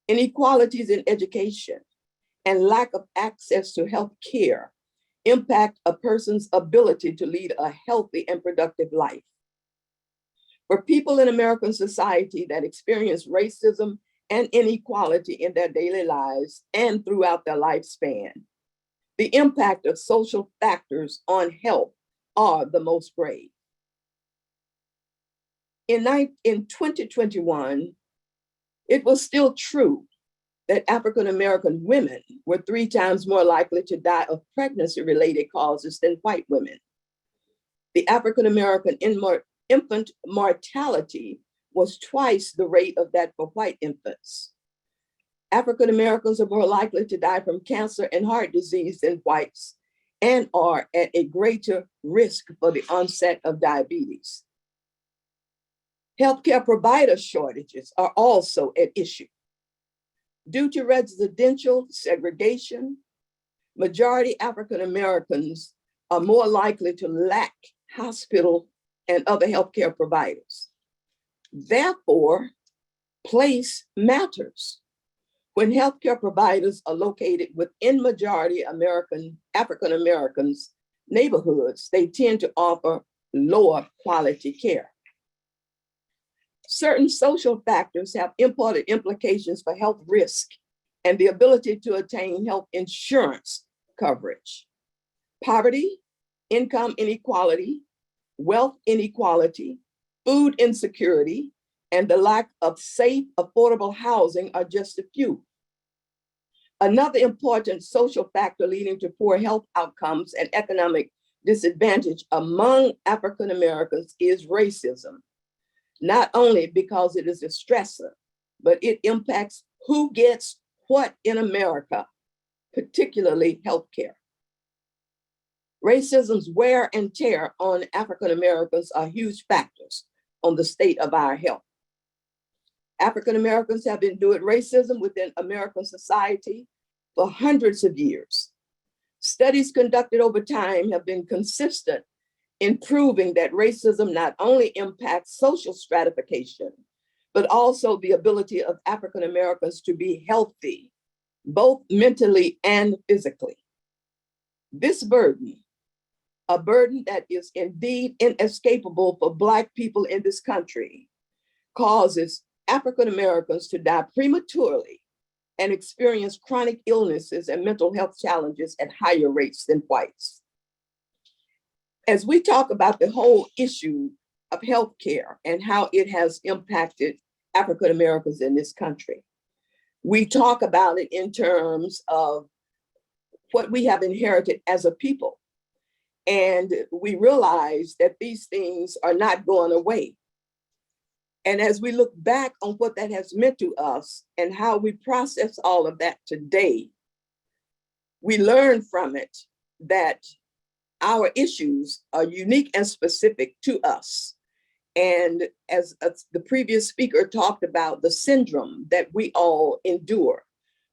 J: inequalities in education, and lack of access to health care impact a person's ability to lead a healthy and productive life. For people in American society that experience racism and inequality in their daily lives and throughout their lifespan, the impact of social factors on health are the most grave. In 2021, it was still true that African American women were 3 times more likely to die of pregnancy-related causes than white women. The African American infant mortality was twice the rate of that for white infants. African Americans are more likely to die from cancer and heart disease than whites and are at a greater risk for the onset of diabetes. Healthcare provider shortages are also at issue. Due to residential segregation, majority African Americans are more likely to lack hospital and other healthcare providers. Therefore, place matters. When healthcare providers are located within majority African Americans' neighborhoods, they tend to offer lower quality care. Certain social factors have important implications for health risk and the ability to attain health insurance coverage. Poverty, income inequality, wealth inequality, food insecurity, and the lack of safe, affordable housing are just a few. Another important social factor leading to poor health outcomes and economic disadvantage among African Americans is racism. Not only because it is a stressor, but it impacts who gets what in America, particularly healthcare. Racism's wear and tear on African Americans are huge factors on the state of our health. African Americans have endured racism within American society for hundreds of years. Studies conducted over time have been consistent in proving that racism not only impacts social stratification, but also the ability of African Americans to be healthy, both mentally and physically. This burden a burden that is indeed inescapable for Black people in this country, causes African Americans to die prematurely and experience chronic illnesses and mental health challenges at higher rates than whites. As we talk about the whole issue of healthcare and how it has impacted African Americans in this country, we talk about it in terms of what we have inherited as a people. And we realize that these things are not going away. And as we look back on what that has meant to us and how we process all of that today, we learn from it that our issues are unique and specific to us. And as the previous speaker talked about, the syndrome that we all endure,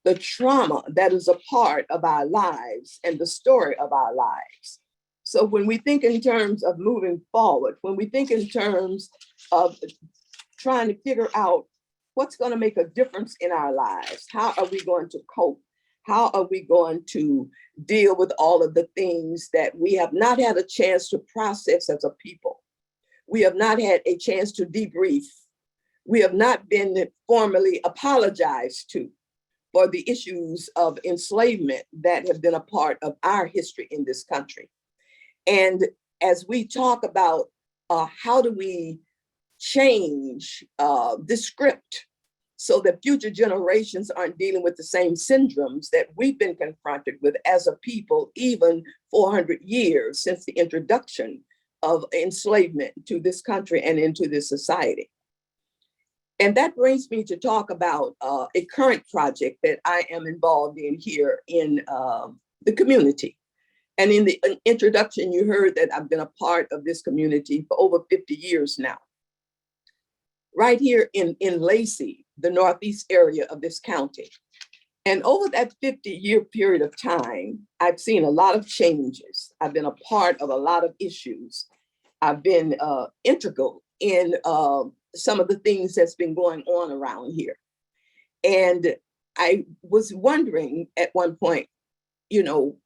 J: the trauma that is a part of our lives and the story of our lives. So when we think in terms of moving forward, when we think in terms of trying to figure out what's going to make a difference in our lives, how are we going to cope? How are we going to deal with all of the things that we have not had a chance to process as a people? We have not had a chance to debrief. We have not been formally apologized to for the issues of enslavement that have been a part of our history in this country. And as we talk about how do we change the script so that future generations aren't dealing with the same syndromes that we've been confronted with as a people, even 400 years since the introduction of enslavement to this country and into this society. And that brings me to talk about a current project that I am involved in here in the community. And in the introduction, you heard that I've been a part of this community for over 50 years now. Right here in Lacey, the northeast area of this county. And over that 50-year period of time, I've seen a lot of changes. I've been a part of a lot of issues. I've been integral in some of the things that's been going on around here. And I was wondering at one point, you know,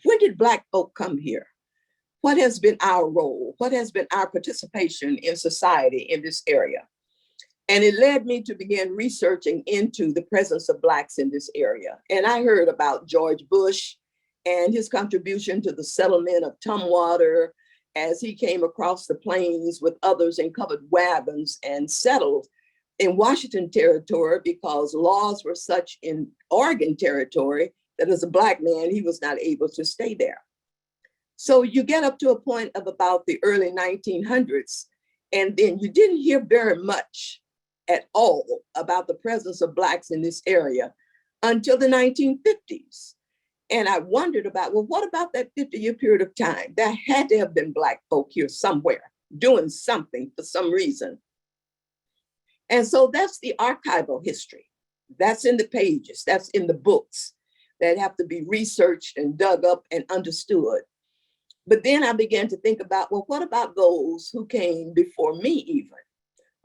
J: when did Black folk come here? What has been our role? What has been our participation in society in this area? And it led me to begin researching into the presence of Blacks in this area. And I heard about George Bush and his contribution to the settlement of Tumwater as he came across the plains with others in covered wagons and settled in Washington Territory because laws were such in Oregon Territory that as a Black man, he was not able to stay there. So you get up to a point of about the early 1900s, and then you didn't hear very much at all about the presence of Blacks in this area until the 1950s. And I wondered about, well, what about that 50-year period of time? There had to have been Black folk here somewhere doing something for some reason. And so that's the archival history. That's in the pages, that's in the books that have to be researched and dug up and understood. But then I began to think about, well, what about those who came before me even?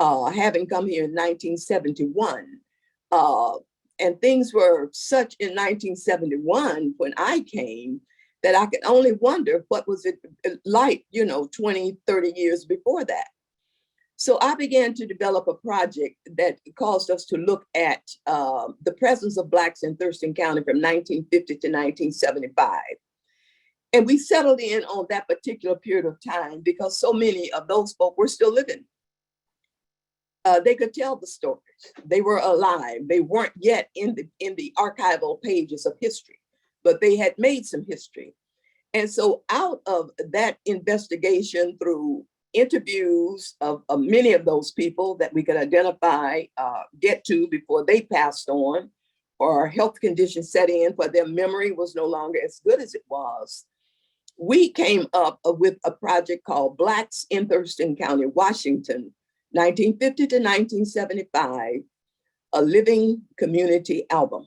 J: Having come here in 1971. And things were such in 1971 when I came that I could only wonder what was it like, 20, 30 years before that. So I began to develop a project that caused us to look at the presence of Blacks in Thurston County from 1950 to 1975. And we settled in on that particular period of time because so many of those folk were still living. They could tell the stories. They were alive. They weren't yet in the archival pages of history, but they had made some history. And so out of that investigation through interviews of many of those people that we could identify, get to before they passed on, or health conditions set in where their memory was no longer as good as it was, we came up with a project called Blacks in Thurston County, Washington, 1950 to 1975, a living community album.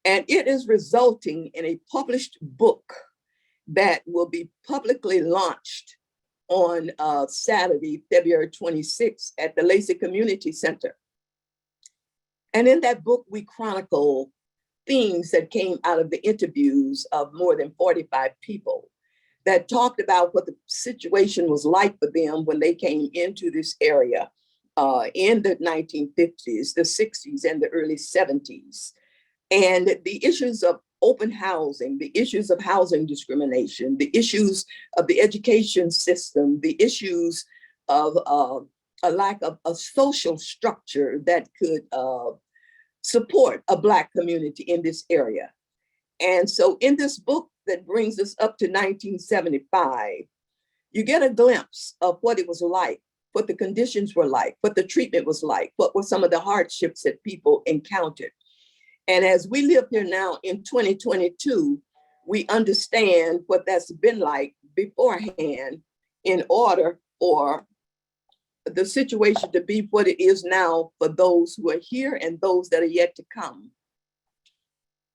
J: And it is resulting in a published book that will be publicly launched on Saturday, February 26th at the Lacey Community Center. And in that book, we chronicle themes that came out of the interviews of more than 45 people that talked about what the situation was like for them when they came into this area in the 1950s, the 60s, and the early 70s. And the issues of open housing, the issues of housing discrimination, the issues of the education system, the issues of a lack of a social structure that could support a Black community in this area. And so in this book that brings us up to 1975, you get a glimpse of what it was like, what the conditions were like, what the treatment was like, what were some of the hardships that people encountered. And as we live here now in 2022, we understand what that's been like beforehand in order for the situation to be what it is now for those who are here and those that are yet to come.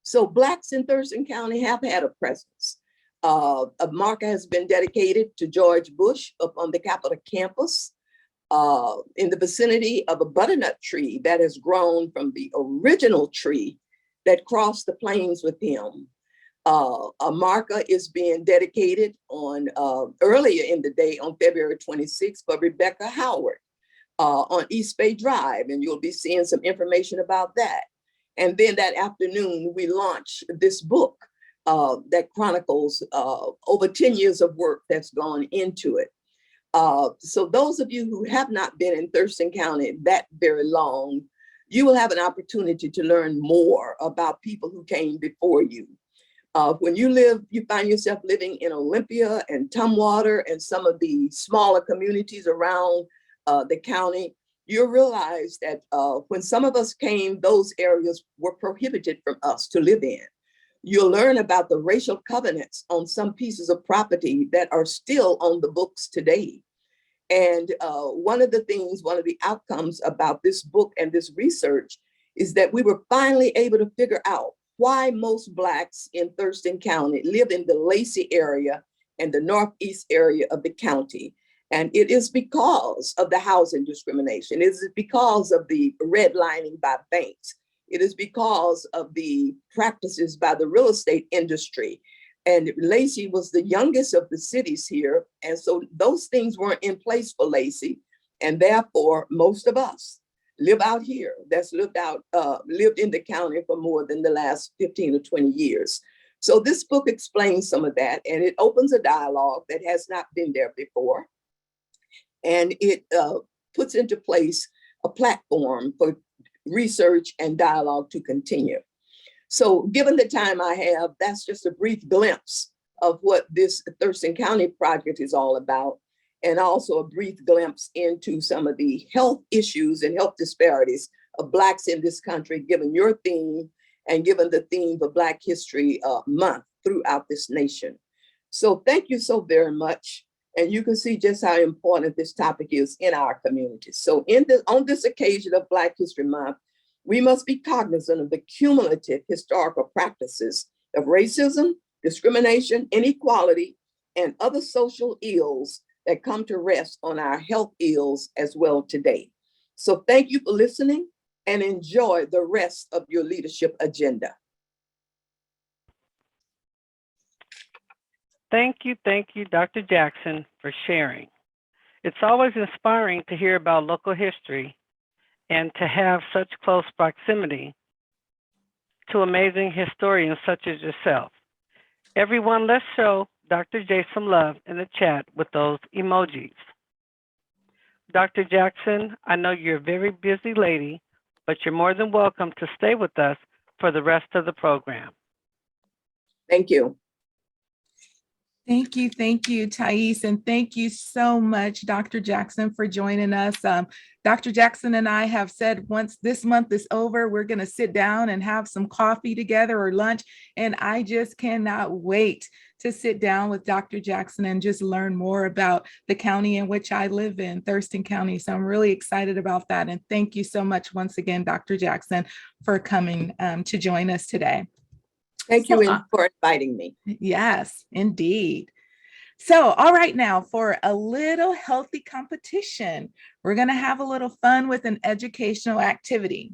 J: So Blacks in Thurston County have had a presence. A marker has been dedicated to George Bush up on the Capitol campus in the vicinity of a butternut tree that has grown from the original tree that crossed the plains with him. A marker is being dedicated on earlier in the day on February 26th for Rebecca Howard on East Bay Drive, and you'll be seeing some information about that. And then that afternoon, we launched this book that chronicles over 10 years of work that's gone into it. So those of you who have not been in Thurston County that very long, you will have an opportunity to learn more about people who came before you. When you find yourself living in Olympia and Tumwater and some of the smaller communities around the county, you'll realize that when some of us came, those areas were prohibited from us to live in. You'll learn about the racial covenants on some pieces of property that are still on the books today. And one of the outcomes about this book and this research is that we were finally able to figure out why most Blacks in Thurston County live in the Lacey area and the northeast area of the county. And it is because of the housing discrimination. It is because of the redlining by banks. It is because of the practices by the real estate industry. And Lacey was the youngest of the cities here. And so those things weren't in place for Lacey. And therefore, most of us live out here that's lived in the county for more than the last 15 or 20 years. So this book explains some of that, and it opens a dialogue that has not been there before. And it puts into place a platform for research and dialogue to continue. So given the time I have, that's just a brief glimpse of what this Thurston County project is all about, and also a brief glimpse into some of the health issues and health disparities of Blacks in this country, given your theme and given the theme of Black History Month throughout this nation. So thank you so very much. And you can see just how important this topic is in our communities. So on this occasion of Black History Month, we must be cognizant of the cumulative historical practices of racism, discrimination, inequality, and other social ills that come to rest on our health ills as well today. So thank you for listening and enjoy the rest of your leadership agenda.
D: Thank you, Dr. Jackson, for sharing. It's always inspiring to hear about local history and to have such close proximity to amazing historians such as yourself. Everyone, let's show Dr. J some love in the chat with those emojis. Dr. Jackson, I know you're a very busy lady, but you're more than welcome to stay with us for the rest of the program.
J: Thank you.
B: Thank you, Thais, and thank you so much, Dr. Jackson, for joining us. Dr. Jackson and I have said once this month is over, we're going to sit down and have some coffee together or lunch, and I just cannot wait to sit down with Dr. Jackson and just learn more about the county in which I live in, Thurston County. So I'm really excited about that, and thank you so much once again, Dr. Jackson, for coming to join us today.
J: Thank you for inviting me.
B: Yes, indeed. So, all right, now for a little healthy competition, we're going to have a little fun with an educational activity.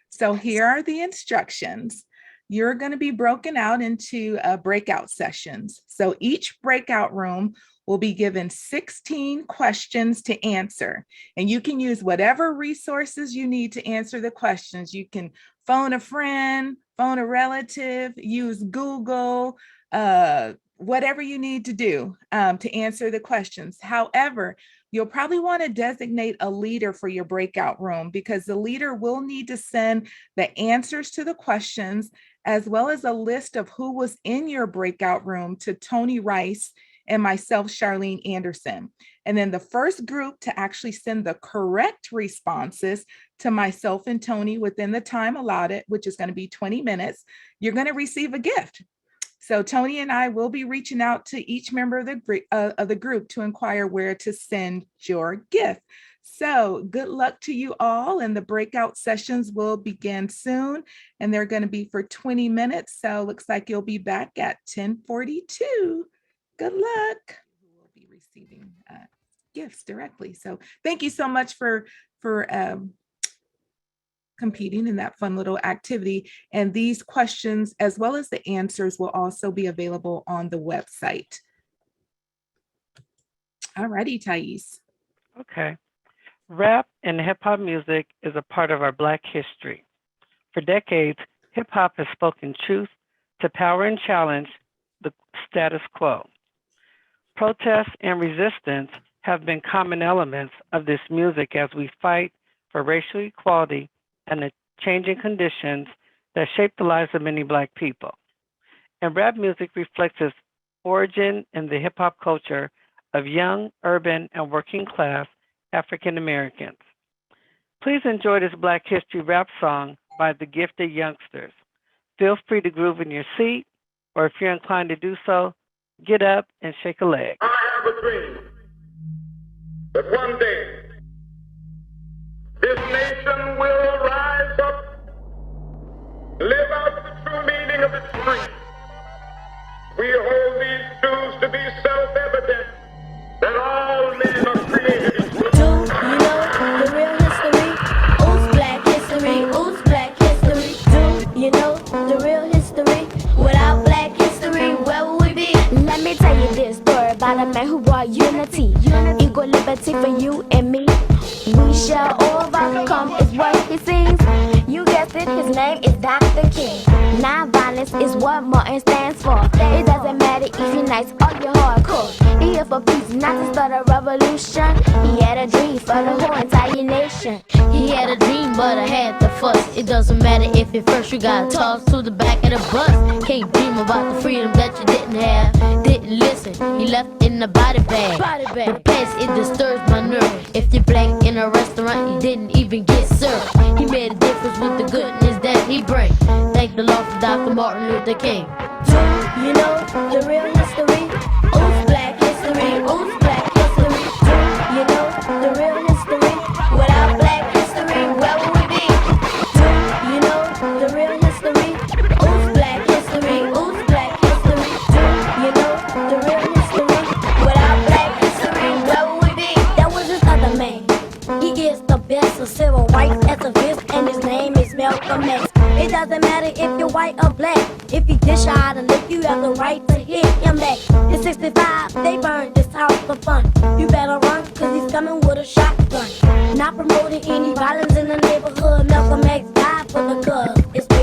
B: So here are the instructions. you're going to be broken out into breakout sessions. So each breakout room will be given 16 questions to answer. And you can use whatever resources you need to answer the questions. You can phone a friend, phone a relative, use Google, whatever you need to do to answer the questions. However, you'll probably want to designate a leader for your breakout room, because the leader will need to send the answers to the questions as well as a list of who was in your breakout room to Tony Rice and myself, Charlene Anderson. And then the first group to actually send the correct responses to myself and Tony within the time allotted, which is going to be 20 minutes, you're going to receive a gift. So Tony and I will be reaching out to each member of the group to inquire where to send your gift. So good luck to you all, and the breakout sessions will begin soon, and they're going to be for 20 minutes. So looks like you'll be back at 10:42. Good luck. We'll be receiving gifts directly. So thank you so much for competing in that fun little activity. And these questions, as well as the answers, will also be available on the website. All righty, Thais.
D: Okay. Rap and hip hop music is a part of our Black history. For decades, hip hop has spoken truth to power and challenge the status quo. Protest and resistance have been common elements of this music as we fight for racial equality and the changing conditions that shape the lives of many Black people. And rap music reflects its origin in the hip hop culture of young, urban, and working class African Americans. Please enjoy this Black History rap song by the Gifted Youngsters. Feel free to groove in your seat, or if you're inclined to do so, get up and shake a leg.
K: I have a dream that one day this nation will rise up, live out the true meaning of its creed. We hold these truths to be self-evident, that all men are created equal.
L: Do you know the real history? Oops, Black history. Oops, Black history. Do you know the real history? Without Black history, where would we be? Let me tell you this story about a man who brought unity. Equal liberty for you and me. We shall overcome is what he sings. You guessed it, his name is Dr. King. Non-violence is what Martin stands for. It doesn't matter if you're nice or you're hardcore. He here for peace, not to start a revolution. He had a dream for the whole entire nation.
M: He had a dream, but I had the fuss. It doesn't matter if at first you got tossed to the back of the bus. Can't dream about the freedom that you didn't have. Didn't listen, he left in the body bag. The past, it disturbs my nerve. If you're Black in a restaurant, you didn't even get served. He made a difference with the goodness that he bring. Thank the Lord for Dr. Martin Luther King.
L: Do you know the real history? Oops, Black history. Oops, Black history. Do you know the real history? Without Black history, where would we be? Do you know the real history? Oops, Black history. Oops, Black history. Do you know the real history? Without Black history, where would we be?
M: There was this other man. He is the best of civil rights activists, and his name is Malcolm X.
L: It doesn't matter if you're white or black. If he dish out and lick, you have the right to hit him back. In 65, they burned this house for fun. You better run, cause he's coming with a shotgun. Not promoting any violence in the neighborhood. Malcolm X died for the cause.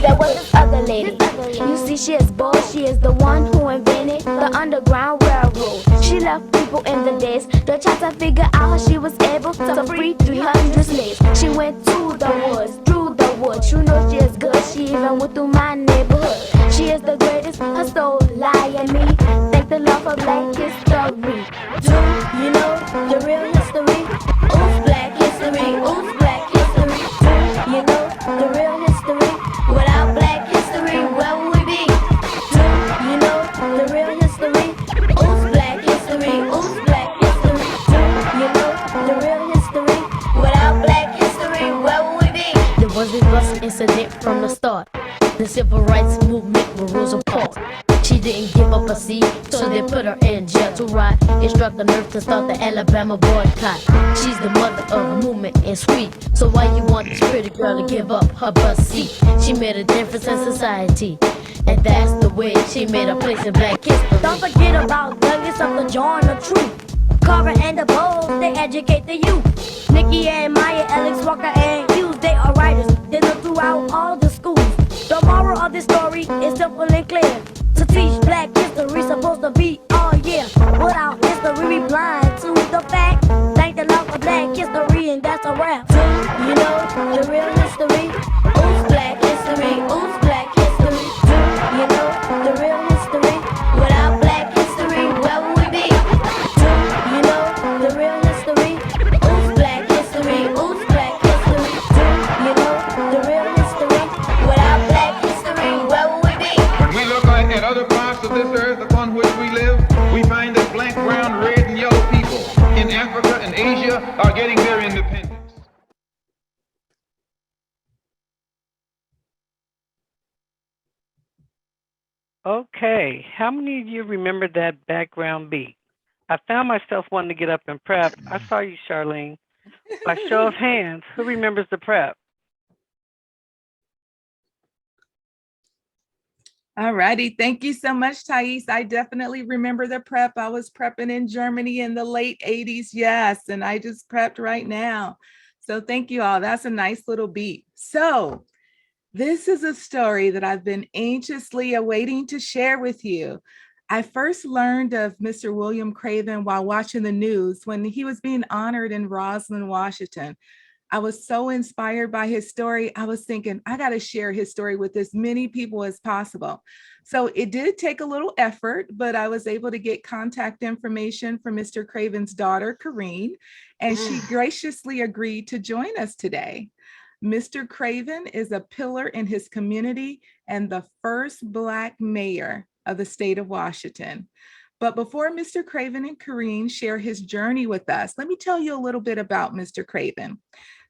M: There was this other lady.
L: You see, she is bold. She is the one who invented the Underground Railroad. She left people in the days to try to figure out how she was able to free 300 slaves. She went to the woods, through the woods. You know she is good. She even went through my neighborhood. She is the greatest. Her soul lie in me. Thank the Lord for Black history. Do you know the real history? Oops, Black history. Oops, Black history. Do you know the real history? Without Black history, where would we be? Do you know the real history? Oops, Black history. Oops, Black history. Do you know the real history? Without Black history, where would we be?
M: There was a bus incident from the start. The civil rights movement with Rosa Parks. She She didn't give up a seat, so they put her in jail to rot. It struck a nerve to start the Alabama boycott. She's the mother of movement and sweet, so why you want this pretty girl to give up her bus seat? She made a difference in society, and that's the way she made a place in black history.
L: Don't forget about Douglas of the John the Truth. Carver and the Bowles, they educate the youth. Nikki and Maya, Alex Walker and Hughes, they are writers. They look throughout all the schools. The moral of this story is simple and clear. To teach black history supposed to be all year. Without history, we blind to the fact. Thank the Lord for black history, and that's a wrap. Do you know the real history? Oops, black history. Oops, black history. Do you know the real history? Without black history, where would we be? Do you know the real history? Oops, black history. Oops, black history. Do you know the real history? Without black history, where would we be?
K: When we look at other parts of this earth upon which we live, we find that black, brown, red, and yellow people in Africa and Asia are getting their independence.
D: Okay, how many of you remember that background beat? I found myself wanting to get up and prep. I saw you, Charlene. By show of hands, who remembers the prep?
B: All righty. Thank you so much, Thais. I definitely remember the prep. I was prepping in Germany in the late 80s. Yes. And I just prepped right now. So thank you all. That's a nice little beat. So this is a story that I've been anxiously awaiting to share with you. I first learned of Mr. William Craven while watching the news when he was being honored in Roslyn, Washington. I was so inspired by his story. I was thinking, I got to share his story with as many people as possible. So it did take a little effort, but I was able to get contact information from Mr. Craven's daughter, Kareen, and she graciously agreed to join us today. Mr. Craven is a pillar in his community and the first Black mayor of the state of Washington. But before Mr. Craven and Kareen share his journey with us, let me tell you a little bit about Mr. Craven.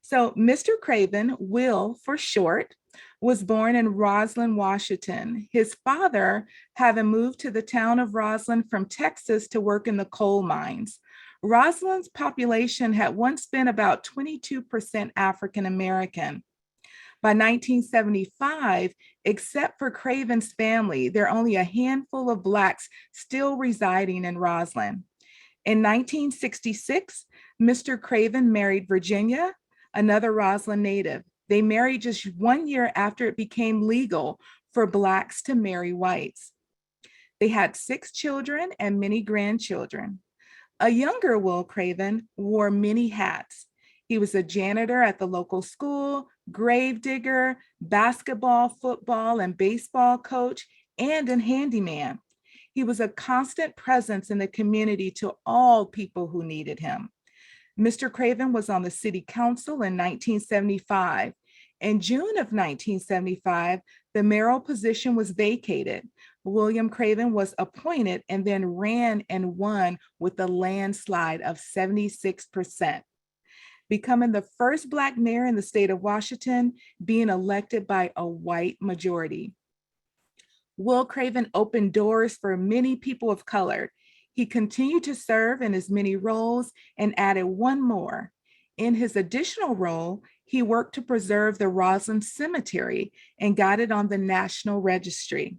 B: So Mr. Craven, Will for short, was born in Roslyn, Washington. His father, having moved to the town of Roslyn from Texas to work in the coal mines. Roslyn's population had once been about 22% African American. By 1975, except for Craven's family, there are only a handful of Blacks still residing in Roslyn. In 1966, Mr. Craven married Virginia, another Roslyn native. They married just 1 year after it became legal for Blacks to marry whites. They had 6 children and many grandchildren. A younger Will Craven wore many hats. He was a janitor at the local school, grave digger, basketball, football, and baseball coach, and a handyman. He was a constant presence in the community to all people who needed him. Mr. Craven was on the city council in 1975. In June of 1975, the mayoral position was vacated. William Craven was appointed and then ran and won with a landslide of 76%. Becoming the first Black mayor in the state of Washington, being elected by a white majority. Will Craven opened doors for many people of color. He continued to serve in his many roles and added one more. In his additional role, he worked to preserve the Roslyn Cemetery and got it on the National Registry.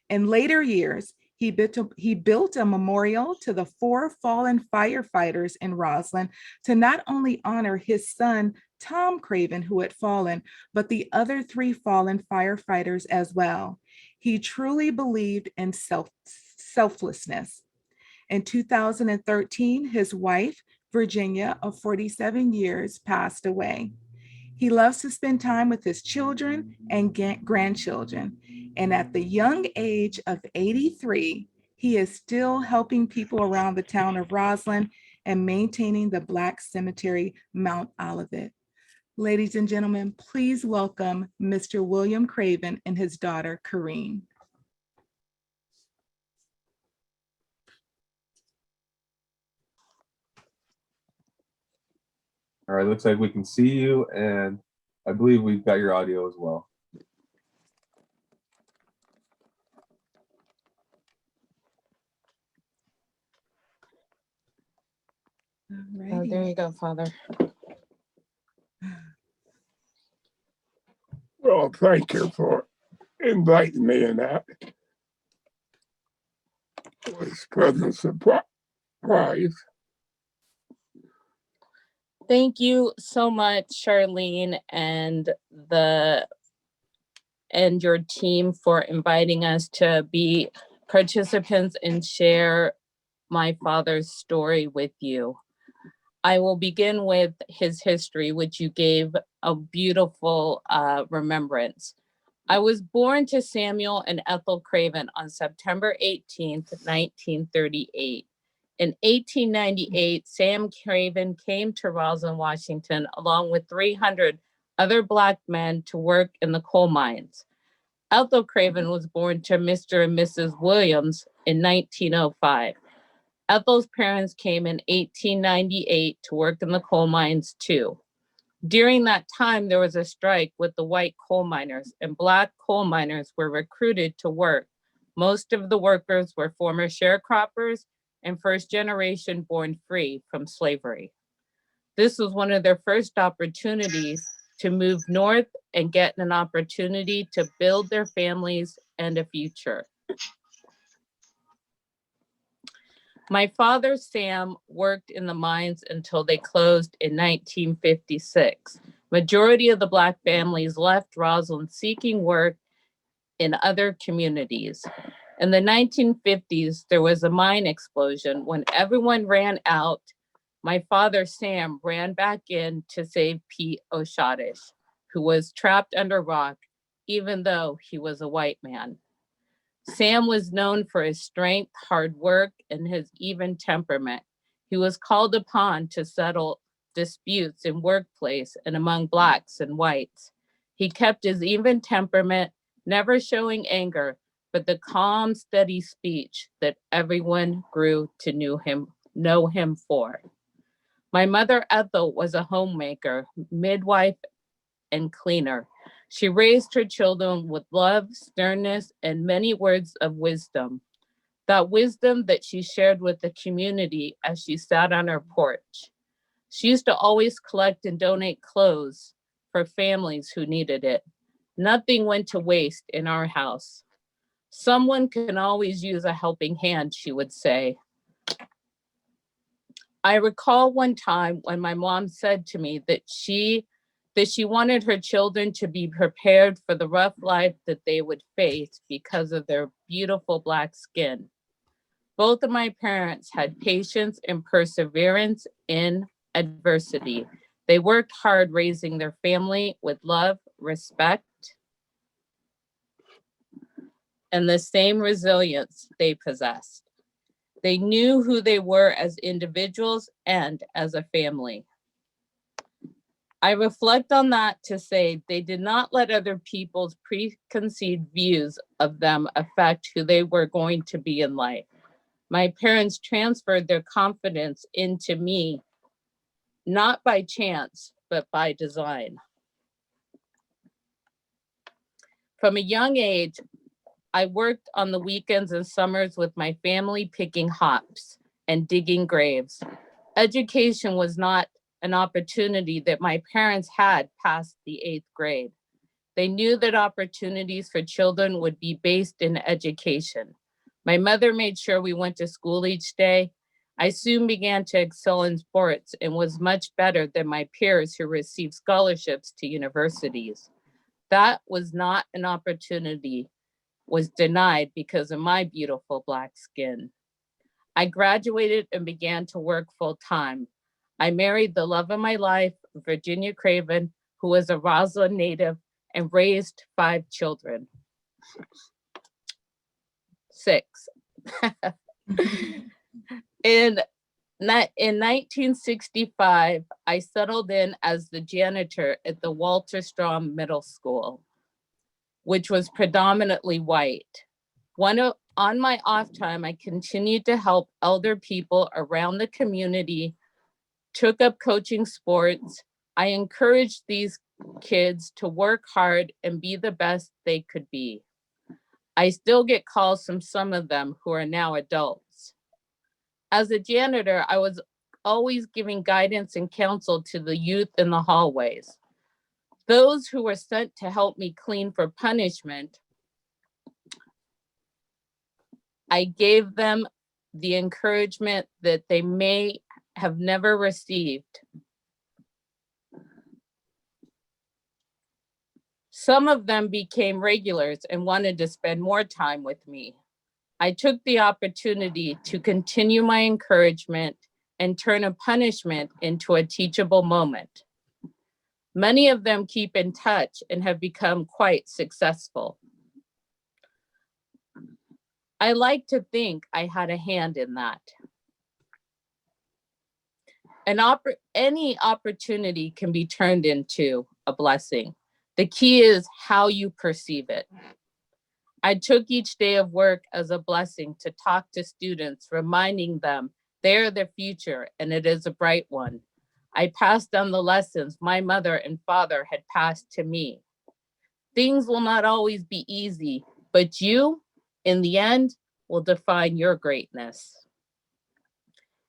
B: In later years, he built a memorial to the 4 fallen firefighters in Roslyn to not only honor his son, Tom Craven, who had fallen, but the other 3 fallen firefighters as well. He truly believed in selflessness. In 2013, his wife, Virginia, of 47 years, passed away. He loves to spend time with his children and grandchildren. And at the young age of 83, he is still helping people around the town of Roslyn and maintaining the Black Cemetery, Mount Olivet. Ladies and gentlemen, please welcome Mr. William Craven and his daughter, Kareen.
N: All right, looks like we can see you, and I believe we've got your audio as well.
O: Oh, there you go, Father.
P: Well, thank you for inviting me in that. It was pleasant surprise.
O: Thank you so much, Charlene, and your team for inviting us to be participants and share my father's story with you. I will begin with his history, which you gave a beautiful remembrance. I was born to Samuel and Ethel Craven on September 18th, 1938. In 1898, Sam Craven came to Roslyn, Washington, along with 300 other Black men to work in the coal mines. Ethel Craven was born to Mr. and Mrs. Williams in 1905. Ethel's parents came in 1898 to work in the coal mines too. During that time, there was a strike with the white coal miners, and Black coal miners were recruited to work. Most of the workers were former sharecroppers and first generation born free from slavery. This was one of their first opportunities to move north and get an opportunity to build their families and a future. My father, Sam, worked in the mines until they closed in 1956. Majority of the Black families left Roslyn seeking work in other communities. In the 1950s, there was a mine explosion. When everyone ran out, my father, Sam, ran back in to save Pete O'Shadish, who was trapped under rock, even though he was a white man. Sam was known for his strength, hard work, and his even temperament. He was called upon to settle disputes in workplace and among Blacks and whites. He kept his even temperament, never showing anger, but the calm, steady speech that everyone grew to know him for. My mother, Ethel, was a homemaker, midwife, and cleaner. She raised her children with love, sternness, and many words of wisdom. That wisdom that she shared with the community as she sat on her porch. She used to always collect and donate clothes for families who needed it. Nothing went to waste in our house. Someone can always use a helping hand, she would say. I recall one time when my mom said to me that she wanted her children to be prepared for the rough life that they would face because of their beautiful Black skin. Both of my parents had patience and perseverance in adversity. They worked hard raising their family with love, respect, and the same resilience they possessed. They knew who they were as individuals and as a family. I reflect on that to say they did not let other people's preconceived views of them affect who they were going to be in life. My parents transferred their confidence into me, not by chance, but by design. From a young age, I worked on the weekends and summers with my family picking hops and digging graves. Education was not an opportunity that my parents had past the 8th grade. They knew that opportunities for children would be based in education. My mother made sure we went to school each day. I soon began to excel in sports and was much better than my peers who received scholarships to universities. That was not an opportunity, was denied because of my beautiful Black skin. I graduated and began to work full time. I married the love of my life, Virginia Craven, who was a Roslyn native, and raised 5 children. 6. In 1965, I settled in as the janitor at the Walter Strom Middle School, which was predominantly white. On my off time, I continued to help elder people around the community, took up coaching sports. I encouraged these kids to work hard and be the best they could be. I still get calls from some of them who are now adults. As a janitor, I was always giving guidance and counsel to the youth in the hallways. Those who were sent to help me clean for punishment, I gave them the encouragement that they may have never received. Some of them became regulars and wanted to spend more time with me. I took the opportunity to continue my encouragement and turn a punishment into a teachable moment. Many of them keep in touch and have become quite successful. I like to think I had a hand in that. Any opportunity can be turned into a blessing. The key is how you perceive it. I took each day of work as a blessing to talk to students, reminding them they're the future and it is a bright one. I passed on the lessons my mother and father had passed to me. Things will not always be easy, but you, in the end, will define your greatness.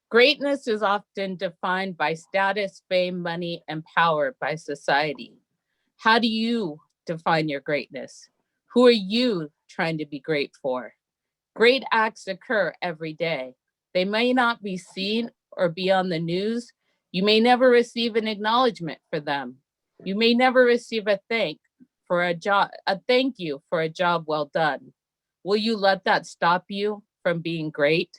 O: Greatness is often defined by status, fame, money, and power by society. How do you define your greatness? Who are you trying to be great for? Great acts occur every day. They may not be seen or be on the news. You may never receive an acknowledgement for them. You may never receive a thank you for a job well done. Will you let that stop you from being great?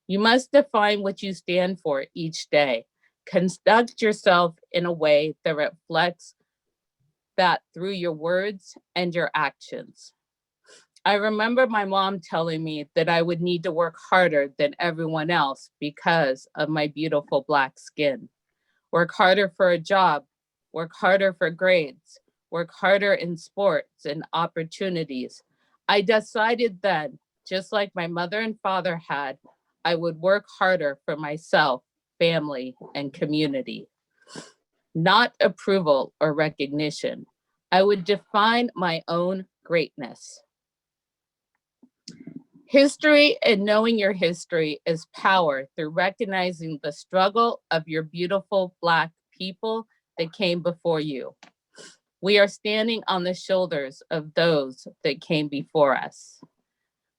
O: You must define what you stand for each day. Conduct yourself in a way that reflects that through your words and your actions. I remember my mom telling me that I would need to work harder than everyone else because of my beautiful Black skin. Work harder for a job, work harder for grades, work harder in sports and opportunities. I decided then, just like my mother and father had, I would work harder for myself, family, and community. Not approval or recognition. I would define my own greatness. History and knowing your history is power through recognizing the struggle of your beautiful Black people that came before you. We are standing on the shoulders of those that came before us.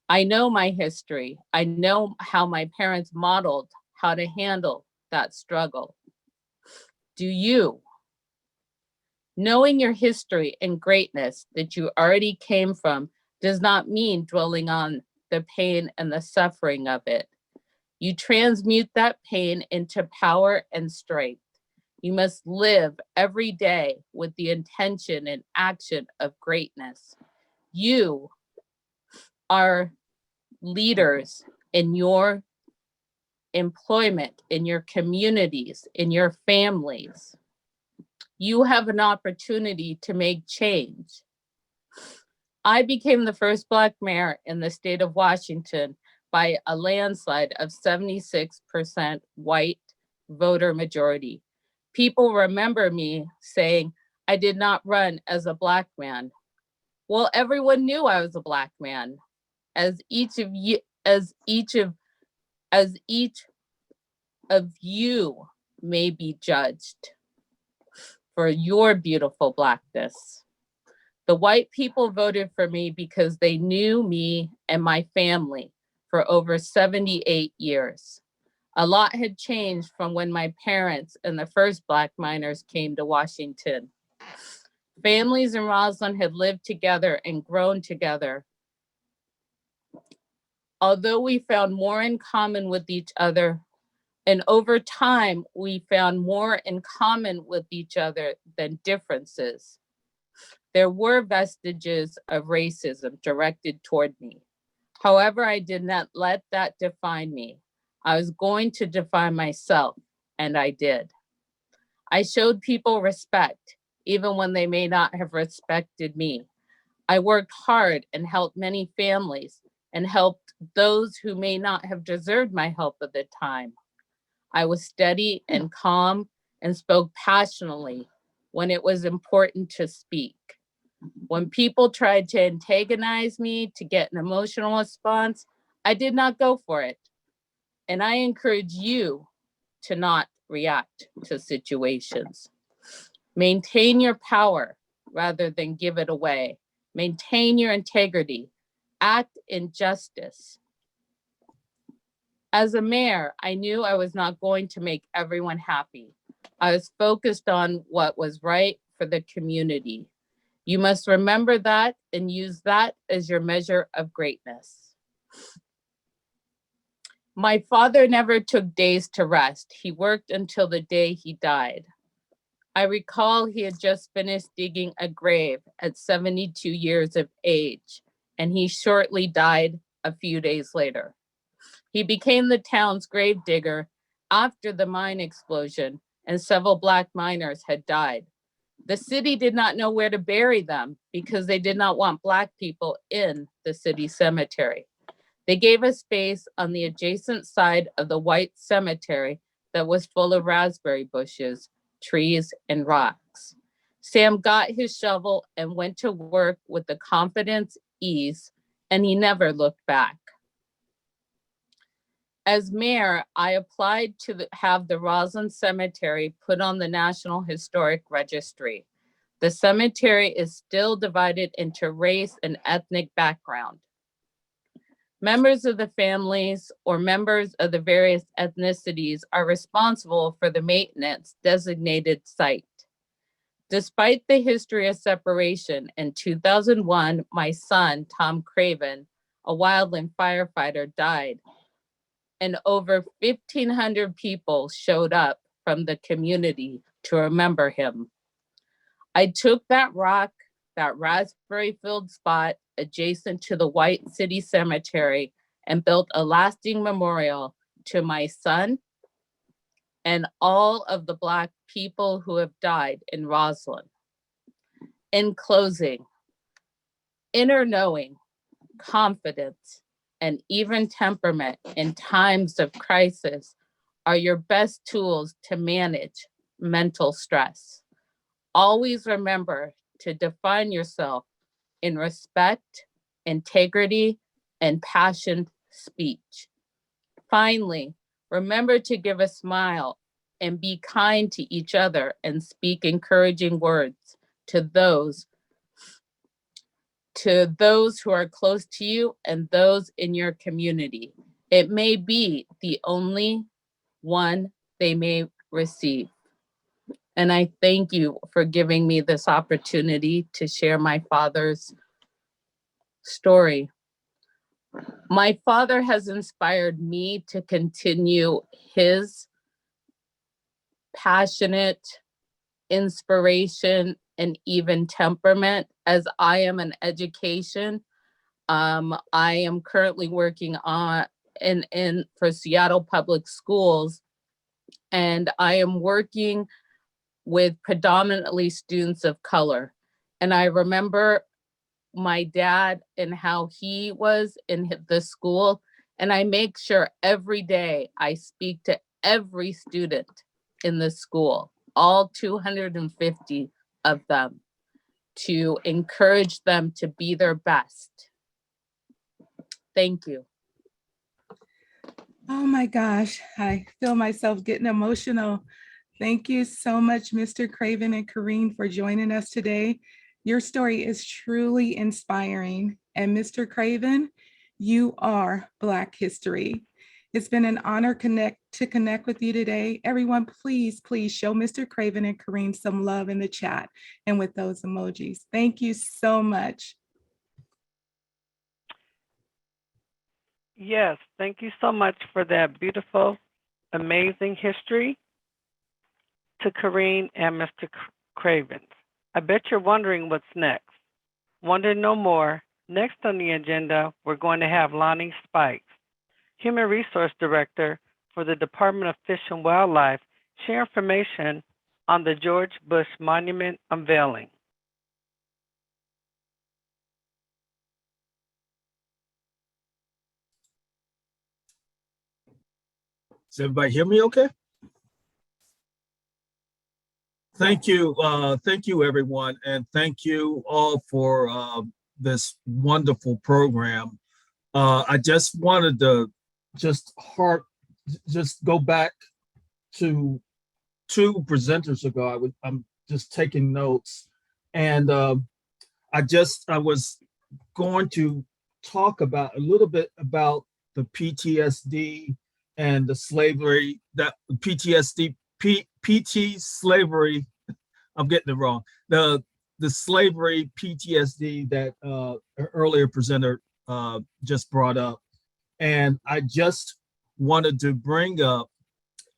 O: I know my history. I know how my parents modeled how to handle that struggle. Do you? Knowing your history and greatness that you already came from does not mean dwelling on the pain and the suffering of it. You transmute that pain into power and strength. You must live every day with the intention and action of greatness. You are leaders in your employment, in your communities, in your families. You have an opportunity to make change. I became the first Black mayor in the state of Washington by a landslide of 76% white voter majority. People remember me saying I did not run as a Black man. Well, everyone knew I was a Black man, as each of you may be judged for your beautiful Blackness. The white people voted for me because they knew me and my family for over 78 years. A lot had changed from when my parents and the first Black miners came to Washington. Families in Roslyn had lived together and grown together. Although we found more in common with each other, and over time, we found more in common with each other than differences. There were vestiges of racism directed toward me. However, I did not let that define me. I was going to define myself, and I did. I showed people respect, even when they may not have respected me. I worked hard and helped many families and helped those who may not have deserved my help at the time. I was steady and calm and spoke passionately when it was important to speak. When people tried to antagonize me to get an emotional response, I did not go for it. And I encourage you to not react to situations. Maintain your power rather than give it away. Maintain your integrity. Act in justice. As a mayor, I knew I was not going to make everyone happy. I was focused on what was right for the community. You must remember that and use that as your measure of greatness. My father never took days to rest. He worked until the day he died. I recall he had just finished digging a grave at 72 years of age, and he shortly died a few days later. He became the town's grave digger after the mine explosion, and several Black miners had died. The city did not know where to bury them because they did not want Black people in the city cemetery. They gave us space on the adjacent side of the white cemetery that was full of raspberry bushes, trees, and rocks. Sam got his shovel and went to work with the confidence, ease, and he never looked back. As mayor, I applied to have the Roslyn Cemetery put on the National Historic Registry. The cemetery is still divided into race and ethnic background. Members of the families or members of the various ethnicities are responsible for the maintenance designated site. Despite the history of separation, in 2001, my son, Tom Craven, a wildland firefighter, died, and over 1,500 people showed up from the community to remember him. I took that rock, that raspberry-filled spot adjacent to the White City Cemetery, and built a lasting memorial to my son and all of the Black people who have died in Roslyn. In closing, inner knowing, confidence, and even temperament in times of crisis are your best tools to manage mental stress. Always remember to define yourself in respect, integrity, and passionate speech. Finally, remember to give a smile and be kind to each other and speak encouraging words to those who are close to you and those in your community. It may be the only one they may receive. And I thank you for giving me this opportunity to share my father's story. My father has inspired me to continue his passionate inspiration and even temperament as I am in education. I am currently working on for Seattle Public Schools, and I am working with predominantly students of color. And I remember my dad and how he was in the school, and I make sure every day I speak to every student in the school, all 250 of them, to encourage them to be their best. Thank you.
B: Oh my gosh, I feel myself getting emotional. Thank you so much, Mr. Craven and Kareen, for joining us today. Your story is truly inspiring. And Mr. Craven, you are Black history. It's been an honor to connect with you today. Everyone, please show Mr. Craven and Kareen some love in the chat and with those emojis. Thank you so much.
D: Yes, thank you so much for that beautiful, amazing history to Kareen and Mr. Craven. I bet you're wondering what's next. Wonder no more. Next on the agenda, we're going to have Lonnie Spikes, Human Resource Director for the Department of Fish and Wildlife, share information on the George Bush Monument unveiling.
Q: Does everybody hear me okay? Thank you, everyone, and thank you all for this wonderful program. I just wanted to just go back two presenters ago, I'm just taking notes, and I was going to talk about a little bit about the PTSD and the slavery, that PTSD, PT slavery, I'm getting it wrong. The slavery PTSD that an earlier presenter just brought up. And I just wanted to bring up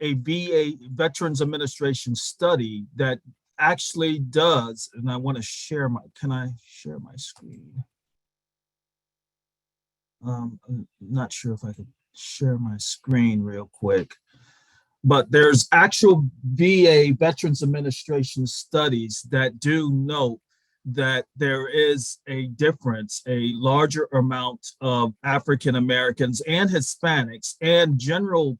Q: a VA, Veterans Administration study that actually does, and I want to share can I share my screen? I'm not sure if I can share my screen real quick, but there's actual VA, Veterans Administration studies that do note that there is a difference, a larger amount of African Americans and Hispanics and general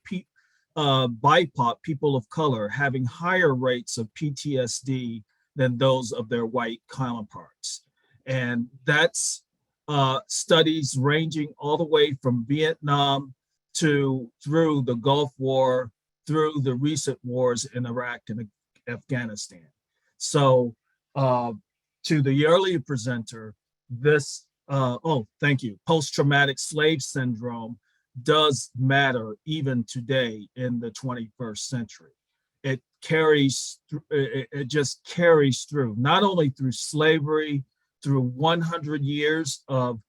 Q: BIPOC, people of color, having higher rates of PTSD than those of their white counterparts. And that's studies ranging all the way from Vietnam through the Gulf War, through the recent wars in Iraq and Afghanistan. So to the earlier presenter, this, thank you, post-traumatic slave syndrome does matter even today in the 21st century. It just carries through, not only through slavery, through 100 years of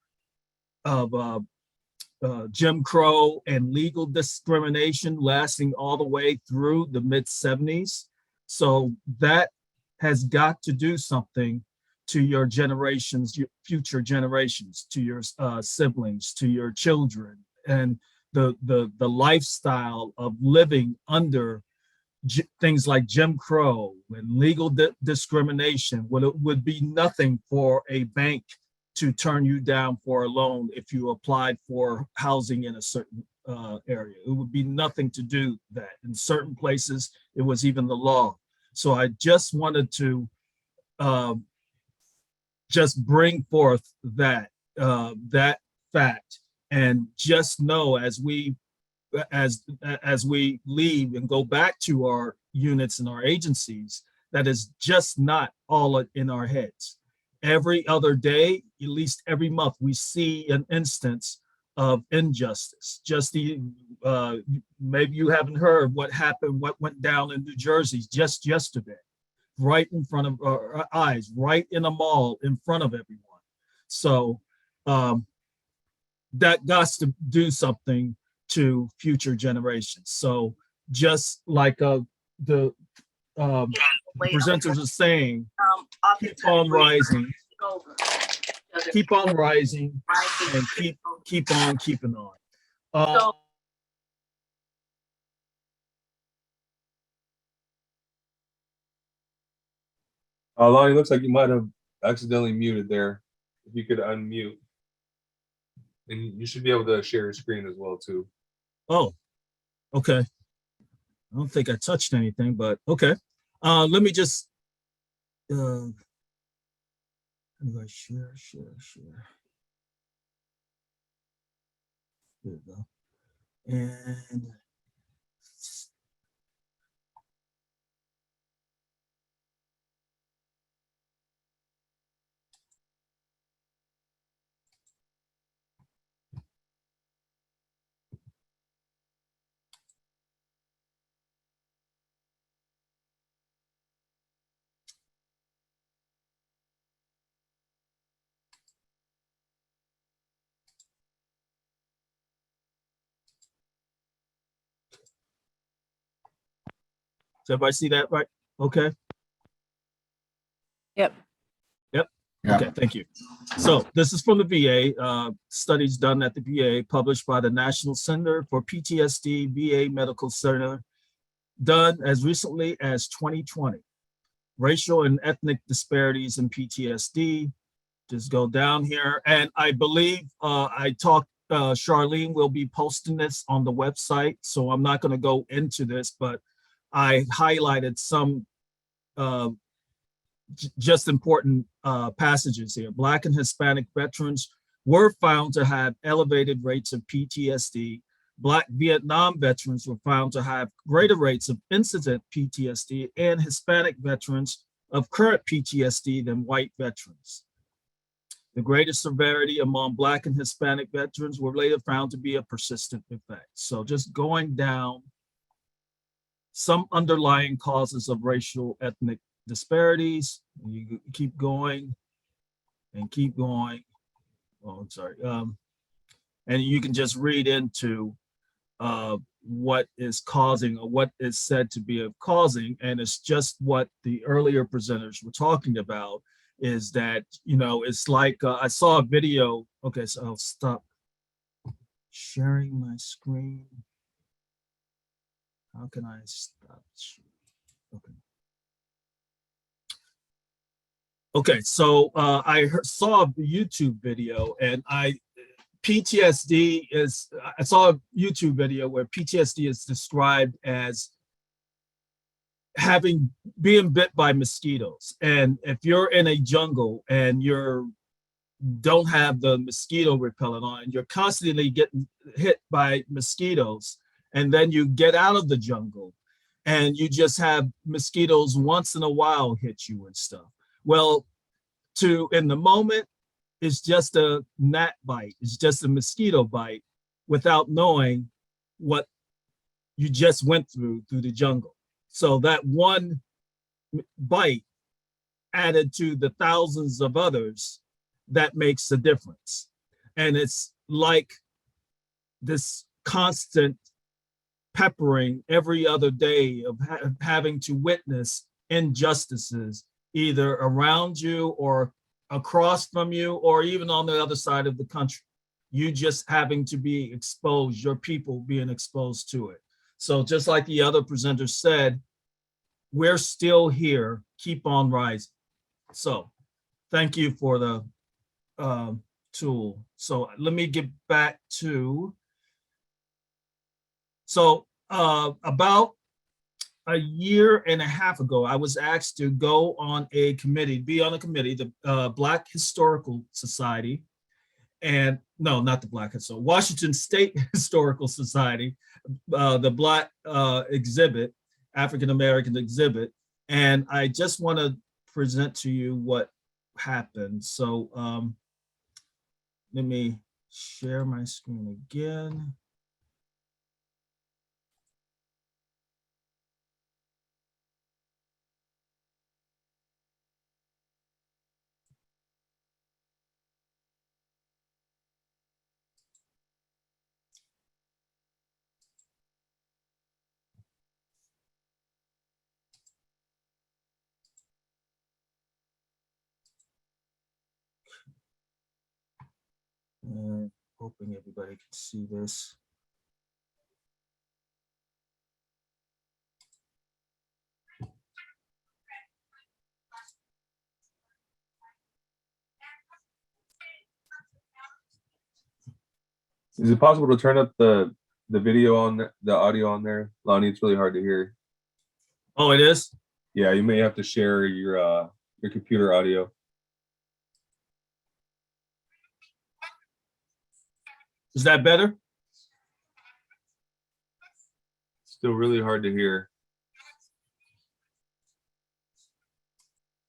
Q: Jim Crow and legal discrimination lasting all the way through the mid-70s. So that has got to do something to your generations, your future generations, to your siblings, to your children, and the lifestyle of living under things like Jim Crow and legal discrimination. Would be nothing for a bank to turn you down for a loan if you applied for housing in a certain area. It would be nothing to do that. In certain places, it was even the law. So I just wanted to just bring forth that fact, and just know as we leave and go back to our units and our agencies, that is just not all in our heads. Every other day, at least every month, we see an instance of injustice. Just maybe you haven't heard what happened, what went down in New Jersey just yesterday, right in front of our eyes, right in a mall in front of everyone. So that got to do something to future generations. So just like the presenters are saying, keep on rising, and keep on keeping on.
N: Lonnie, looks like you might have accidentally muted there. If you could unmute. And you should be able to share your screen as well too.
Q: Oh, okay. I don't think I touched anything, but okay. Let me just how do I share? There we go. And does everybody see that right? Okay.
B: Yep.
Q: Yep. Okay, thank you. So this is from the VA, studies done at the VA, published by the National Center for PTSD, VA Medical Center, done as recently as 2020. Racial and ethnic disparities in PTSD. Just go down here. And I believe Charlene will be posting this on the website, so I'm not gonna go into this, but I highlighted some just important passages here. Black and Hispanic veterans were found to have elevated rates of PTSD Black Vietnam veterans were found to have greater rates of incident PTSD and Hispanic veterans of current PTSD than white veterans. The greatest severity among Black and Hispanic veterans were later found to be a persistent effect. So just going down some underlying causes of racial ethnic disparities. You keep going and keep going. Oh, I'm sorry. And you can just read into what is causing or what is said to be causing. And it's just what the earlier presenters were talking about, is that, you know, it's like I saw a video. Okay, so I'll stop sharing my screen. How can I stop? Okay. Okay, so I saw a YouTube video, and PTSD is, I saw a YouTube video where PTSD is described as being bit by mosquitoes. And if you're in a jungle and don't have the mosquito repellent on, you're constantly getting hit by mosquitoes, and then you get out of the jungle and you just have mosquitoes once in a while hit you and stuff. Well, in the moment, it's just a gnat bite. It's just a mosquito bite without knowing what you just went through the jungle. So that one bite added to the thousands of others, that makes a difference. And it's like this constant peppering every other day of having to witness injustices, either around you or across from you, or even on the other side of the country. You just having to be exposed, your people being exposed to it. So just like the other presenters said, we're still here, keep on rising. So thank you for the tool. So let me get back to, so about a year and a half ago, I was asked to go on a committee, the Black Historical Society, and no, not the Black Historical, Washington State Historical Society, the Black exhibit, African American exhibit. And I just want to present to you what happened. So let me share my screen again. Hoping everybody can see this.
N: Is it possible to turn up the video on the audio on there, Lonnie? It's really hard to hear.
Q: Oh, it is?
N: Yeah, you may have to share your computer audio.
Q: Is that better?
N: Still really hard to hear.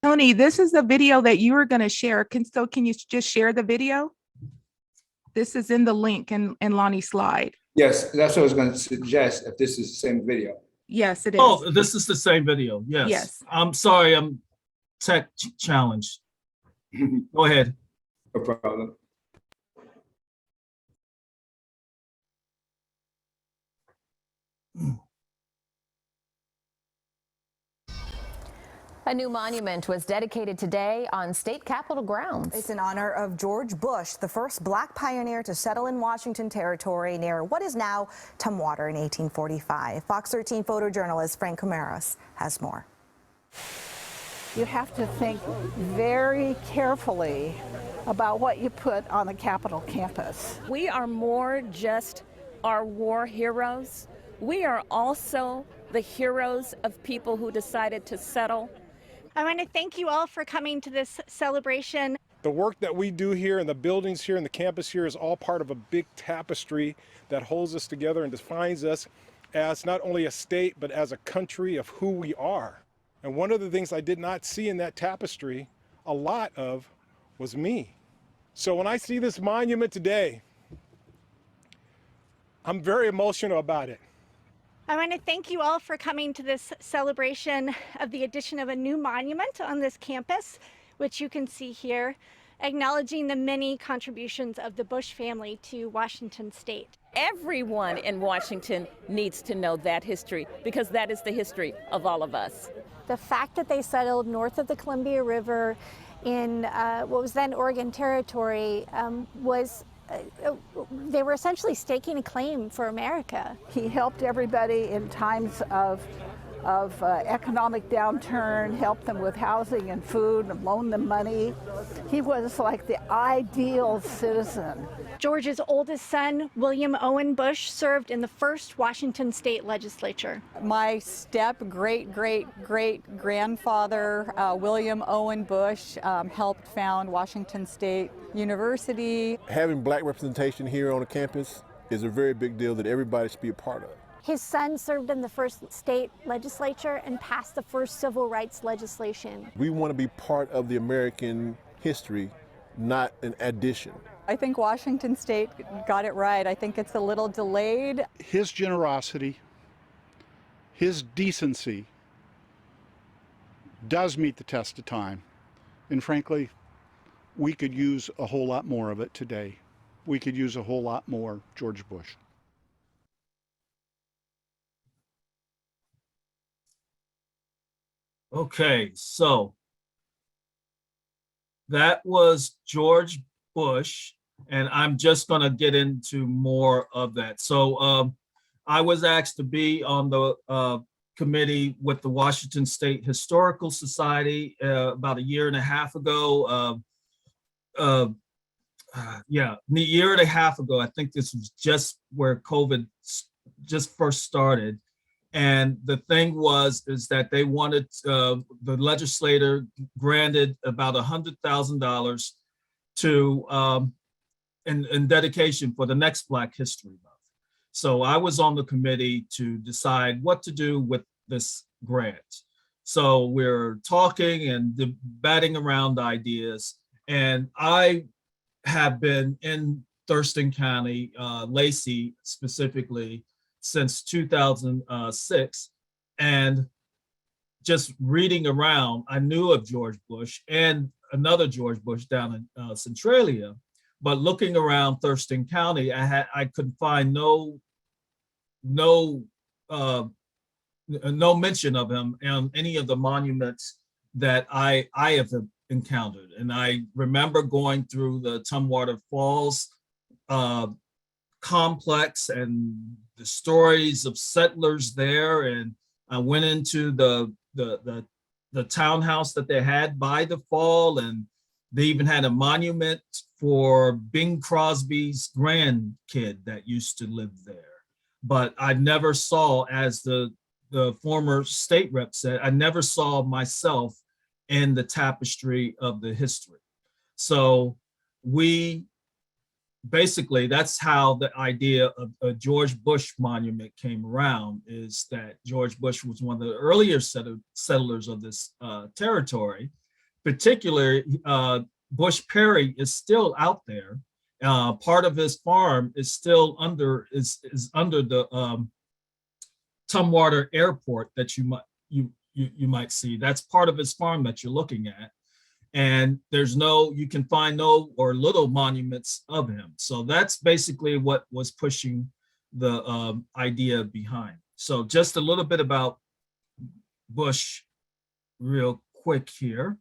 B: Tony, this is the video that you were going to share. Can you just share the video? This is in the link in Lonnie's slide.
R: Yes, that's what I was going to suggest, if this is the same video.
B: Yes, it is.
Q: Oh, this is the same video. Yes.
B: Yes.
Q: I'm sorry, I'm tech challenged. Go ahead.
R: No problem.
S: A new monument was dedicated today on state capitol grounds.
T: It's in honor of George Bush, the first Black pioneer to settle in Washington Territory near what is now Tumwater in 1845. Fox 13 photojournalist Frank Camaras has more.
U: You have to think very carefully about what you put on the Capitol campus.
V: We are more just our war heroes. We are also the heroes of people who decided to settle.
W: I want to thank you all for coming to this celebration.
P: The work that we do here and the buildings here and the campus here is all part of a big tapestry that holds us together and defines us as not only a state, but as a country of who we are. And one of the things I did not see in that tapestry a lot of was me. So when I see this monument today, I'm very emotional about it.
A: I want to thank you all for coming to this celebration of the addition of a new monument on this campus, which you can see here, acknowledging the many contributions of the Bush family to Washington State.
V: Everyone in Washington needs to know that history because that is the history of all of us.
A: The fact that they settled north of the Columbia River in what was then Oregon Territory they were essentially staking a claim for America.
U: He helped everybody in times of economic downturn, helped them with housing and food, and loaned them money. He was like the ideal citizen.
A: George's oldest son, William Owen Bush, served in the first Washington State legislature.
E: My great-great-great-grandfather, William Owen Bush, helped found Washington State University.
W: Having black representation here on the campus is a very big deal that everybody should be a part of.
A: His son served in the first state legislature and passed the first civil rights legislation.
W: We want to be part of the American history, not an addition.
E: I think Washington State got it right. I think it's a little delayed.
X: His generosity, his decency does meet the test of time. And frankly, we could use a whole lot more of it today. We could use a whole lot more George Bush.
Q: Okay, so that was George Bush, and I'm just going to get into more of that. So I was asked to be on the committee with the Washington State Historical Society about a year and a half ago. A year and a half ago. I think this was just where COVID just first started. And the thing is that they wanted, the legislator granted about $100,000 to, in dedication for the next Black History Month. So I was on the committee to decide what to do with this grant. So we're talking and batting around ideas. And I have been in Thurston County, Lacey specifically, since 2006, and just reading around, I knew of George Bush and another George Bush down in Centralia, but looking around Thurston County, I could find no mention of him on any of the monuments that I have encountered. And I remember going through the Tumwater Falls complex and the stories of settlers there, and I went into the townhouse that they had by the fall, and they even had a monument for Bing Crosby's grandkid that used to live there. But I never saw, as the former state rep said, I never saw myself in the tapestry of the history. So basically, that's how the idea of a George Bush monument came around, is that George Bush was one of the earlier settlers of this territory. Particularly, Bush Perry is still out there. Part of his farm is still under the Tumwater Airport that you might see. That's part of his farm that you're looking at. And you can find no or little monuments of him. So that's basically what was pushing the idea behind. So just a little bit about Bush real quick here.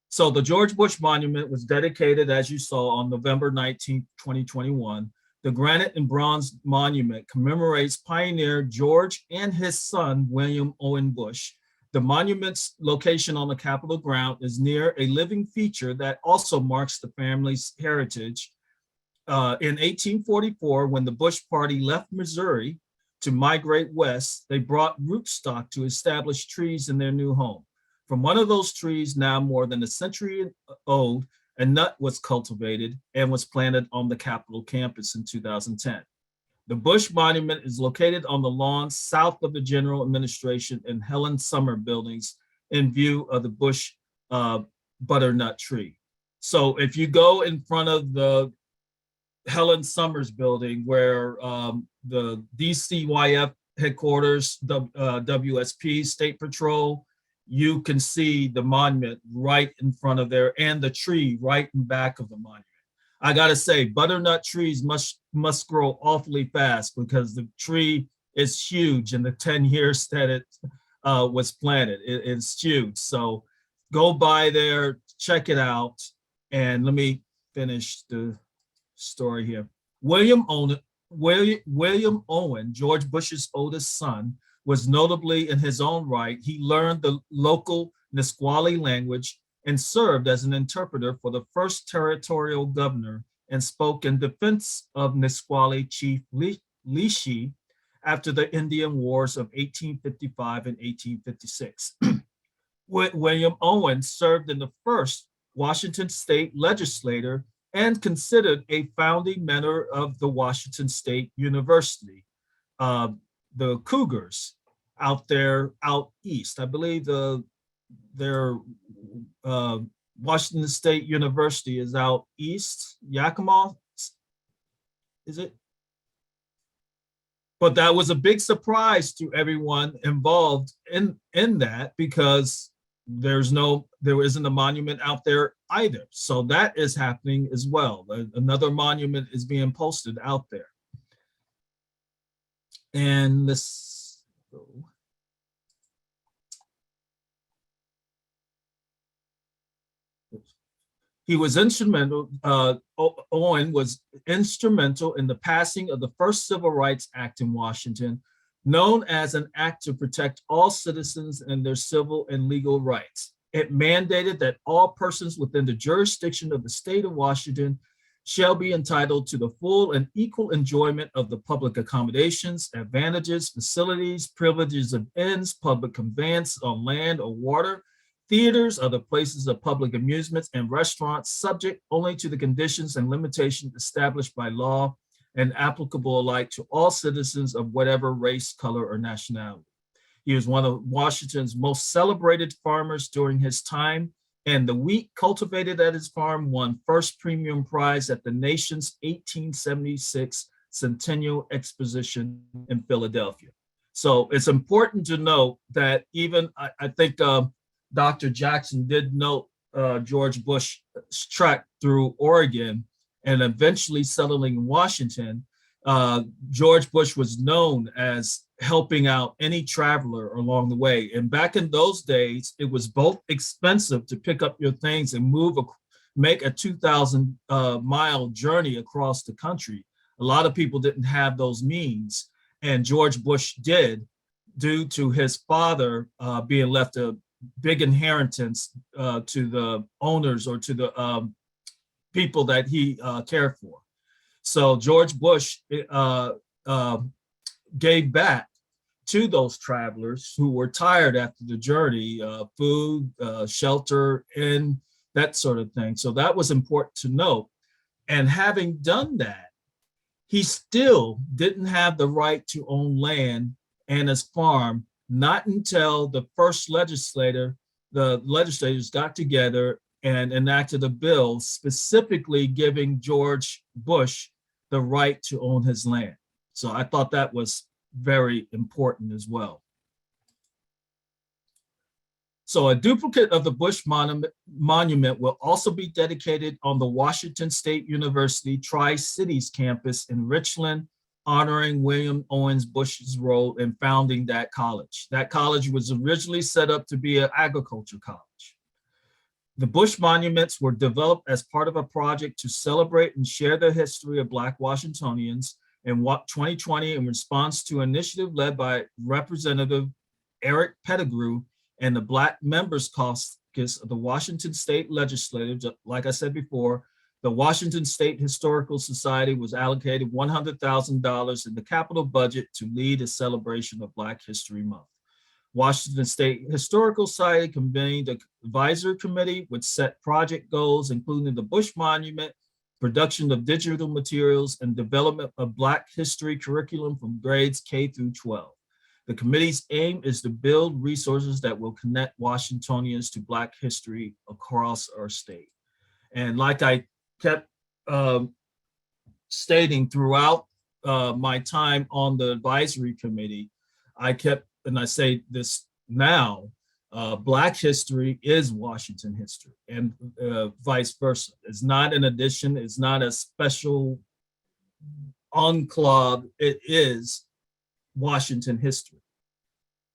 Q: So the George Bush Monument was dedicated, as you saw, on November 19, 2021. The granite and bronze monument commemorates pioneer George and his son, William Owen Bush. The monument's location on the Capitol ground is near a living feature that also marks the family's heritage. In 1844, when the Bush Party left Missouri to migrate west, they brought rootstock to establish trees in their new home. From one of those trees, now more than a century old, a nut was cultivated and was planted on the Capitol campus in 2010. The Bush Monument is located on the lawn south of the General Administration and Helen Summer buildings in view of the Bush butternut tree. So if you go in front of the Helen Summers building where the DCYF headquarters, the WSP, State Patrol, you can see the monument right in front of there and the tree right in back of the monument. I gotta say, butternut trees must grow awfully fast because the tree is huge in the 10 years that it was planted. It's huge. So go by there, check it out. And let me finish the story here. William Owen, George Bush's oldest son, was notably in his own right. He learned the local Nisqually language and served as an interpreter for the first territorial governor and spoke in defense of Nisqually Chief Lishi after the Indian Wars of 1855 and 1856. William Owen served in the first Washington State legislature and considered a founding member of the Washington State University, the Cougars out there out east. I believe their Washington State University is out east, Yakima, is it? But that was a big surprise to everyone involved in that because there isn't a monument out there either. So that is happening as well. Another monument is being posted out there. And let's go. He was instrumental, Owen was instrumental in the passing of the first Civil Rights Act in Washington, known as an act to protect all citizens and their civil and legal rights. It mandated that all persons within the jurisdiction of the state of Washington shall be entitled to the full and equal enjoyment of the public accommodations, advantages, facilities, privileges of inns, public conveyance on land or water, theaters, other places of public amusements, and restaurants, subject only to the conditions and limitations established by law and applicable alike to all citizens of whatever race, color, or nationality. He was one of Washington's most celebrated farmers during his time, and the wheat cultivated at his farm won first premium prize at the nation's 1876 Centennial Exposition in Philadelphia. So it's important to note that even, I think Dr. Jackson did note George Bush's trek through Oregon and eventually settling in Washington. George Bush was known as helping out any traveler along the way. And back in those days, it was both expensive to pick up your things and make a 2,000 mile journey across the country. A lot of people didn't have those means, and George Bush did, due to his father being left a big inheritance to the owners or to the people that he cared for. So George Bush gave back to those travelers who were tired after the journey, food, shelter, and that sort of thing. So that was important to note. And having done that, he still didn't have the right to own land and his farm, not until the first the legislators got together and enacted a bill specifically giving George Bush the right to own his land. So I thought that was very important as well. So a duplicate of the Bush Monument will also be dedicated on the Washington State University Tri-Cities campus in Richland, honoring William Owens Bush's role in founding that college. That college was originally set up to be an agriculture college. The Bush monuments were developed as part of a project to celebrate and share the history of Black Washingtonians in 2020 in response to an initiative led by Representative Eric Pettigrew and the Black Members Caucus of the Washington State Legislature. Like I said before, the Washington State Historical Society was allocated $100,000 in the capital budget to lead a celebration of Black History Month. Washington State Historical Society convened an advisory committee which set project goals, including the Bush Monument, production of digital materials, and development of Black history curriculum from grades K through 12. The committee's aim is to build resources that will connect Washingtonians to Black history across our state. And like I kept stating throughout my time on the advisory committee, I kept, and I say this now, Black history is Washington history, and vice versa. It's not an addition, it's not a special enclave, it is Washington history.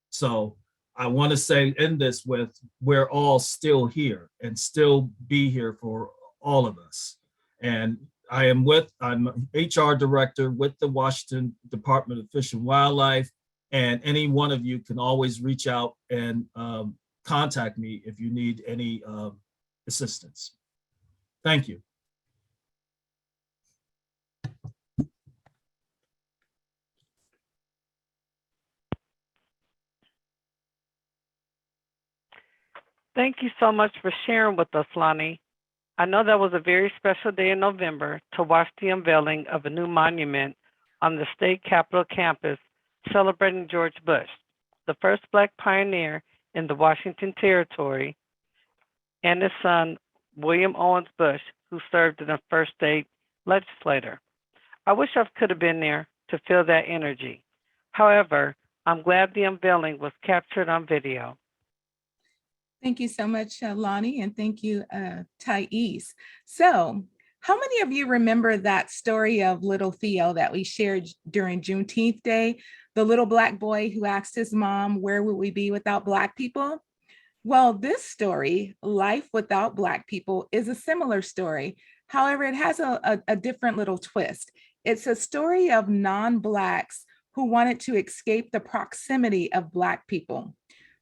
Q: So I want to say, end this with, we're all still here and still be here for all of us. And I'm HR director with the Washington Department of Fish and Wildlife, and any one of you can always reach out and contact me if you need any assistance. Thank you.
D: Thank you so much for sharing with us, Lonnie. I know that was a very special day in November to watch the unveiling of a new monument on the state capitol campus celebrating George Bush, the first Black pioneer in the Washington Territory, and his son, William Owens Bush, who served as the first state legislator. I wish I could have been there to feel that energy. However, I'm glad the unveiling was captured on video.
B: Thank you so much, Lonnie, and thank you, Thais. So, how many of you remember that story of little Theo that we shared during Juneteenth Day? The little Black boy who asked his mom, where would we be without Black people? Well, this story, Life Without Black People, is a similar story. However, it has a different little twist. It's a story of non-Blacks who wanted to escape the proximity of Black people.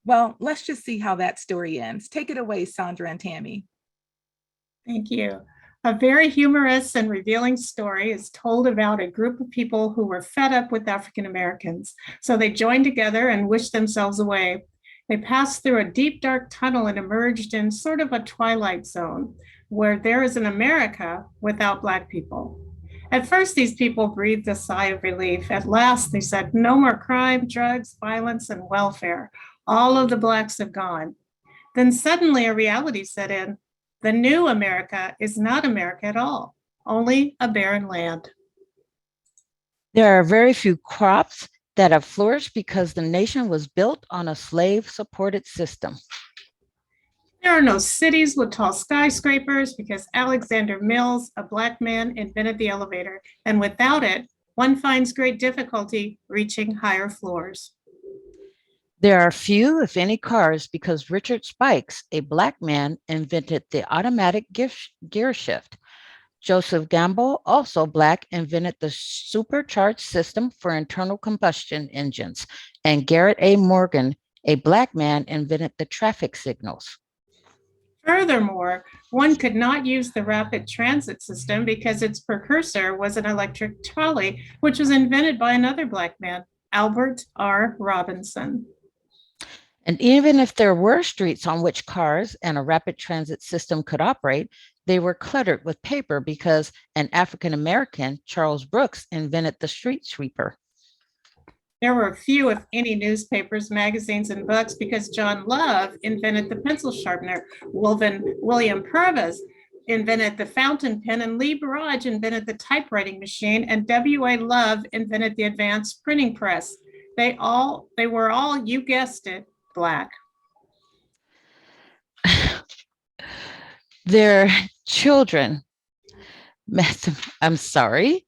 B: Well, let's just see how that story ends. Take it away, Sandra and Tammy.
C: Thank you. A very humorous and revealing story is told about a group of people who were fed up with African Americans. So they joined together and wished themselves away. They passed through a deep, dark tunnel and emerged in sort of a twilight zone where there is an America without Black people. At first, these people breathed a sigh of relief. At last, they said, no more crime, drugs, violence, and welfare. All of the Blacks have gone. Then suddenly a reality set in. The new America is not America at all, only a barren land.
F: There are very few crops that have flourished because the nation was built on a slave-supported system.
C: There are no cities with tall skyscrapers because Alexander Mills, a Black man, invented the elevator, and without it, one finds great difficulty reaching higher floors.
F: There are few, if any, cars because Richard Spikes, a Black man, invented the automatic gear shift. Joseph Gamble, also Black, invented the supercharged system for internal combustion engines. And Garrett A. Morgan, a Black man, invented the traffic signals.
C: Furthermore, one could not use the rapid transit system because its precursor was an electric trolley, which was invented by another Black man, Albert R. Robinson.
F: And even if there were streets on which cars and a rapid transit system could operate, they were cluttered with paper because an African American, Charles Brooks, invented the street sweeper.
C: There were few, if any, newspapers, magazines, and books because John Love invented the pencil sharpener. William Purvis invented the fountain pen, and Lee Barrage invented the typewriting machine, and W.A. Love invented the advanced printing press. They were all, you guessed it, Black.
F: Their children, I'm sorry,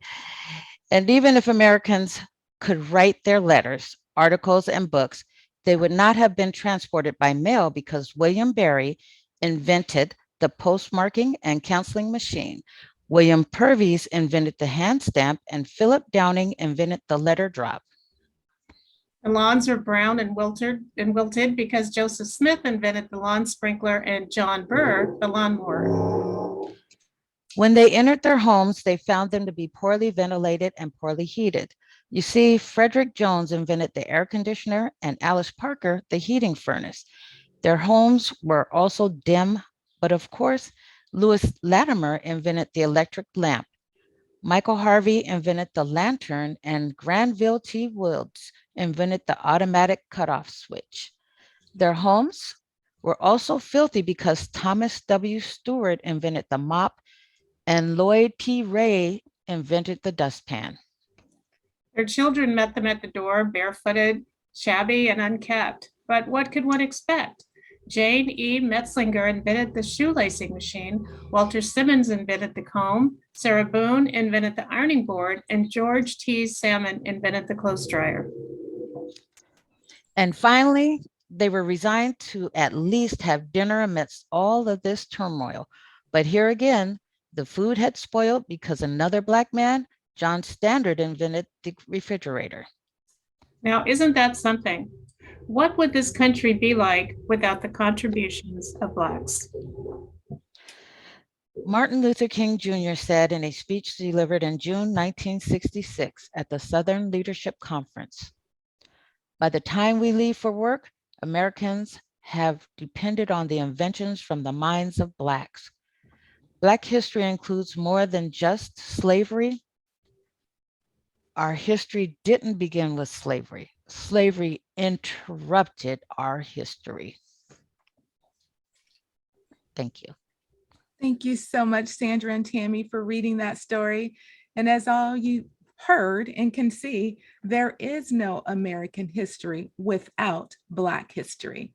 F: and even if Americans could write their letters, articles, and books, they would not have been transported by mail because William Barry invented the postmarking and canceling machine. William Purvis invented the hand stamp, and Philip Downing invented the letter drop.
C: The lawns are brown and wilted because Joseph Smith invented the lawn sprinkler and John Burr the lawnmower.
F: When they entered their homes, they found them to be poorly ventilated and poorly heated. You see, Frederick Jones invented the air conditioner and Alice Parker the heating furnace. Their homes were also dim, but of course, Lewis Latimer invented the electric lamp. Michael Harvey invented the lantern, and Granville T. Woods invented the automatic cutoff switch. Their homes were also filthy because Thomas W. Stewart invented the mop, and Lloyd P. Ray invented the dustpan.
C: Their children met them at the door, barefooted, shabby, and unkept. But what could one expect? Jane E. Metzlinger invented the shoelacing machine, Walter Simmons invented the comb, Sarah Boone invented the ironing board, and George T. Salmon invented the clothes dryer.
F: And finally, they were resigned to at least have dinner amidst all of this turmoil. But here again, the food had spoiled because another Black man, John Standard, invented the refrigerator.
C: Now, isn't that something? What would this country be like without the contributions of Blacks?
F: Martin Luther King Jr. said in a speech delivered in June 1966 at the Southern Leadership Conference, "By the time we leave for work, Americans have depended on the inventions from the minds of Blacks. Black history includes more than just slavery. Our history didn't begin with slavery. Slavery interrupted our history." Thank you.
B: Thank you so much, Sandra and Tammy, for reading that story. And as all you heard and can see, there is no American history without Black history.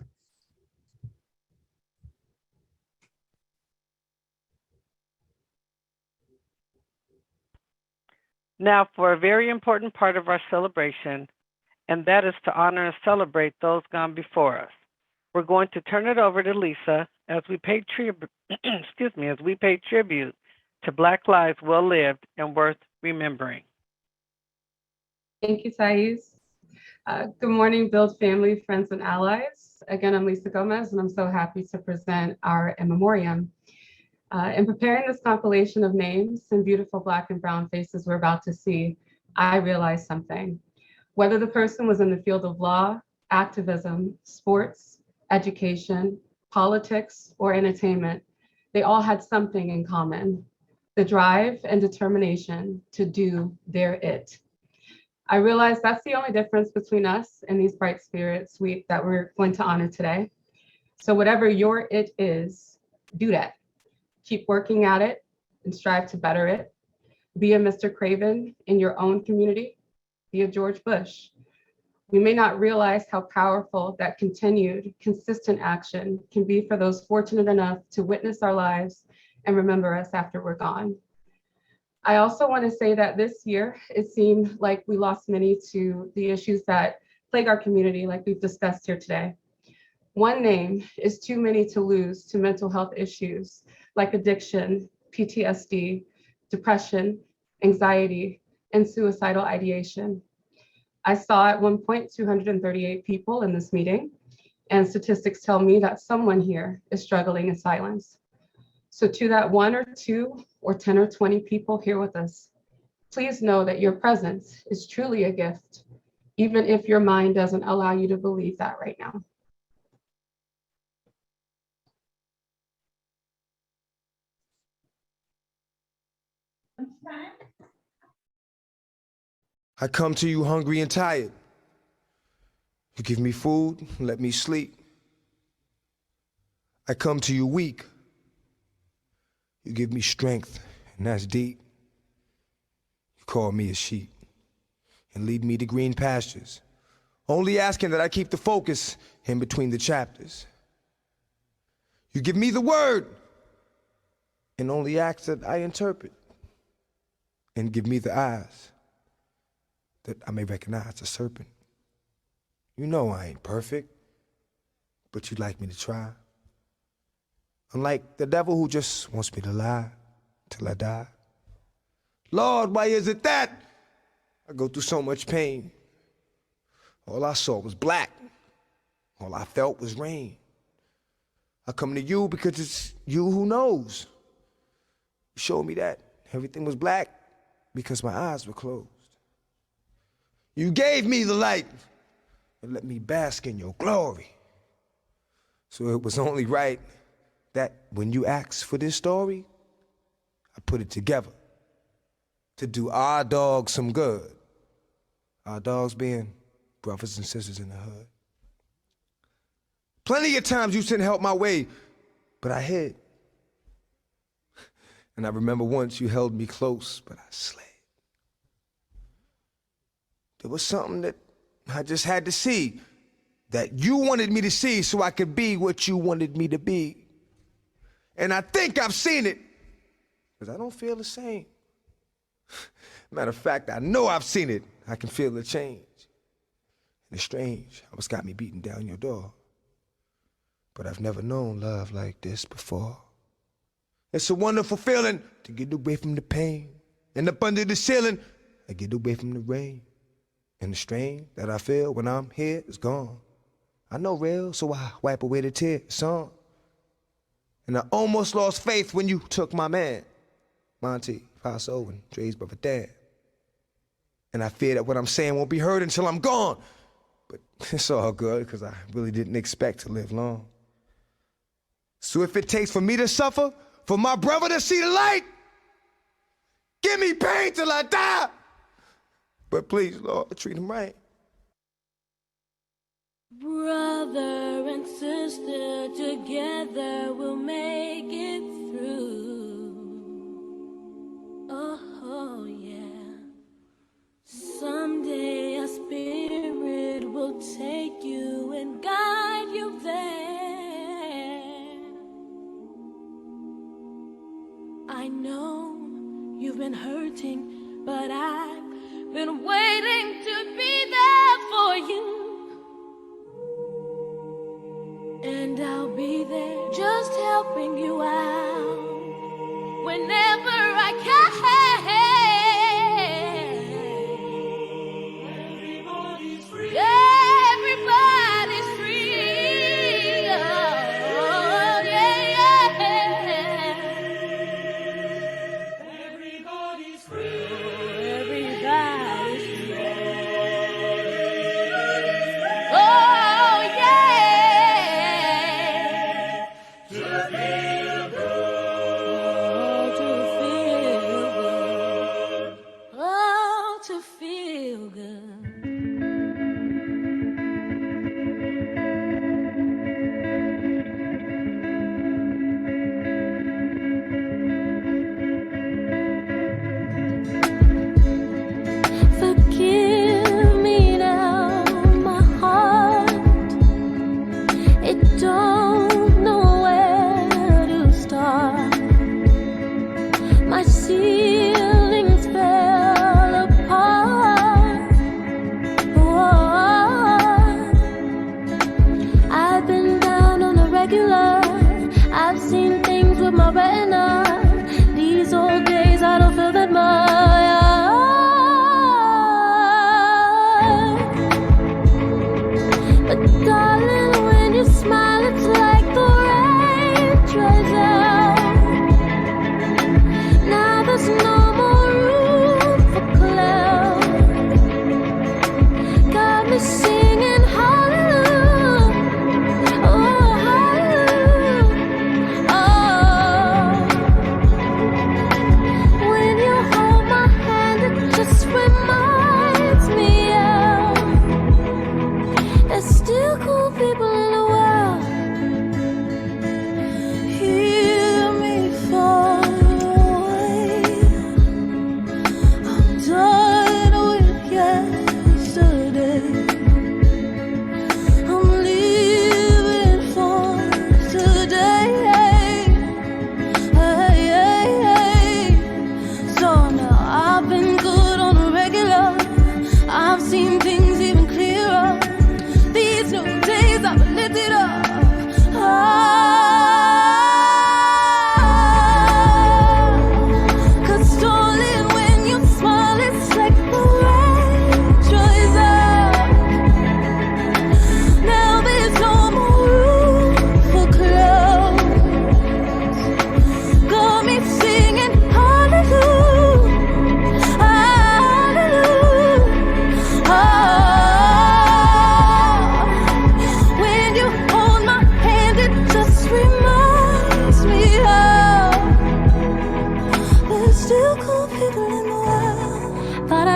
D: Now, for a very important part of our celebration, and that is to honor and celebrate those gone before us. We're going to turn it over to Lisa as we pay tribute to Black lives well lived and worth remembering.
G: Thank you, Thais. Good morning, Build family, friends, and allies. Again, I'm Lisa Gomez, and I'm so happy to present our in memoriam. In preparing this compilation of names and beautiful Black and brown faces we're about to see, I realized something. Whether the person was in the field of law, activism, sports, education, politics, or entertainment, they all had something in common: the drive and determination to do their it. I realized that's the only difference between us and these bright spirits that we're going to honor today. So whatever your it is, do that. Keep working at it and strive to better it. Be a Mr. Craven in your own community. Be a George Bush. We may not realize how powerful that continued, consistent action can be for those fortunate enough to witness our lives and remember us after we're gone. I also want to say that this year, it seemed like we lost many to the issues that plague our community, like we've discussed here today. One name is too many to lose to mental health issues like addiction, PTSD, depression, anxiety, and suicidal ideation. I saw at one point 238 people in this meeting, and statistics tell me that someone here is struggling in silence. So to that 1 or 2 or 10 or 20 people here with us, please know that your presence is truly a gift, even if your mind doesn't allow you to believe that right now.
H: I come to you hungry and tired. You give me food, let me sleep. I come to you weak. You give me strength, and that's deep. You call me a sheep and lead me to green pastures, only asking that I keep the focus in between the chapters. You give me the word and only ask that I interpret, and give me the eyes that I may recognize the serpent. You know I ain't perfect, but you'd like me to try. Unlike the devil who just wants me to lie till I die. Lord, why is it that I go through so much pain? All I saw was black. All I felt was rain. I come to you because it's you who knows. You showed me that everything was black because my eyes were closed. You gave me the light and let me bask in your glory. So it was only right that when you asked for this story, I put it together to do our dogs some good. Our dogs being brothers and sisters in the hood. Plenty of times you sent help my way, but I hid. And I remember once you held me close, but I slid. There was something that I just had to see, that you wanted me to see so I could be what you wanted me to be. And I think I've seen it, because I don't feel the same. Matter of fact, I know I've seen it. I can feel the change. And it's strange how it's got me beating down your door. But I've never known love like this before. It's a wonderful feeling to get away from the pain. And up under the ceiling, I get away from the rain. And the strain that I feel when I'm here is gone. I know real, so I wipe away the tears. It's on. And I almost lost faith when you took my man, Monty, Paso, and Dre's brother Dan. And I fear that what I'm saying won't be heard until I'm gone. But it's all good, because I really didn't expect to live long. So if it takes for me to suffer, for my brother to see the light, give me pain till I die. But please, Lord, treat him right.
I: Brother and sister, together we'll make it through. Oh, yeah. Someday a spirit will take you and guide you there. I know you've been hurting, but I've been waiting to be there for you. And I'll be there just helping you out whenever I can. Everybody's free. Everybody's free. Oh, yeah, yeah. Everybody's free. Everybody's free. Oh, yeah. To be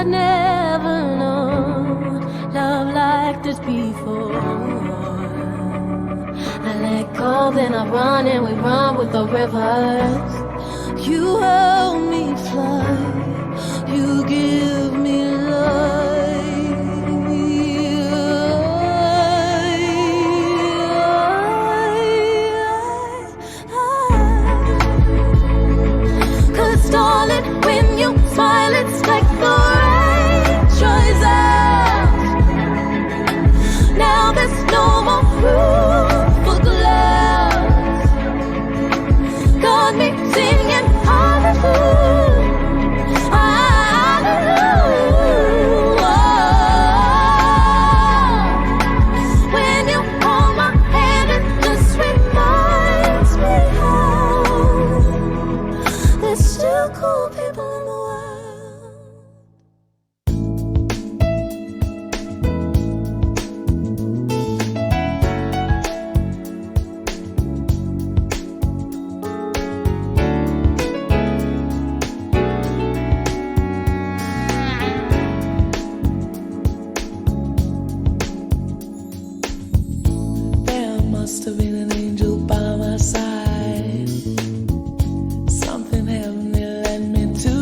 I: I'd never known love like this before. I let go, then I run, and we run with the rivers. You help me fly, you give me life. 'Cause darling, when you smile, it's like the rain dries out. Now there's no more room for clouds. Got me singing hallelujah, hallelujah. When you hold my hand, it just reminds me how there's still cool people in the world. There must have been an angel by my side. Something heavenly led me to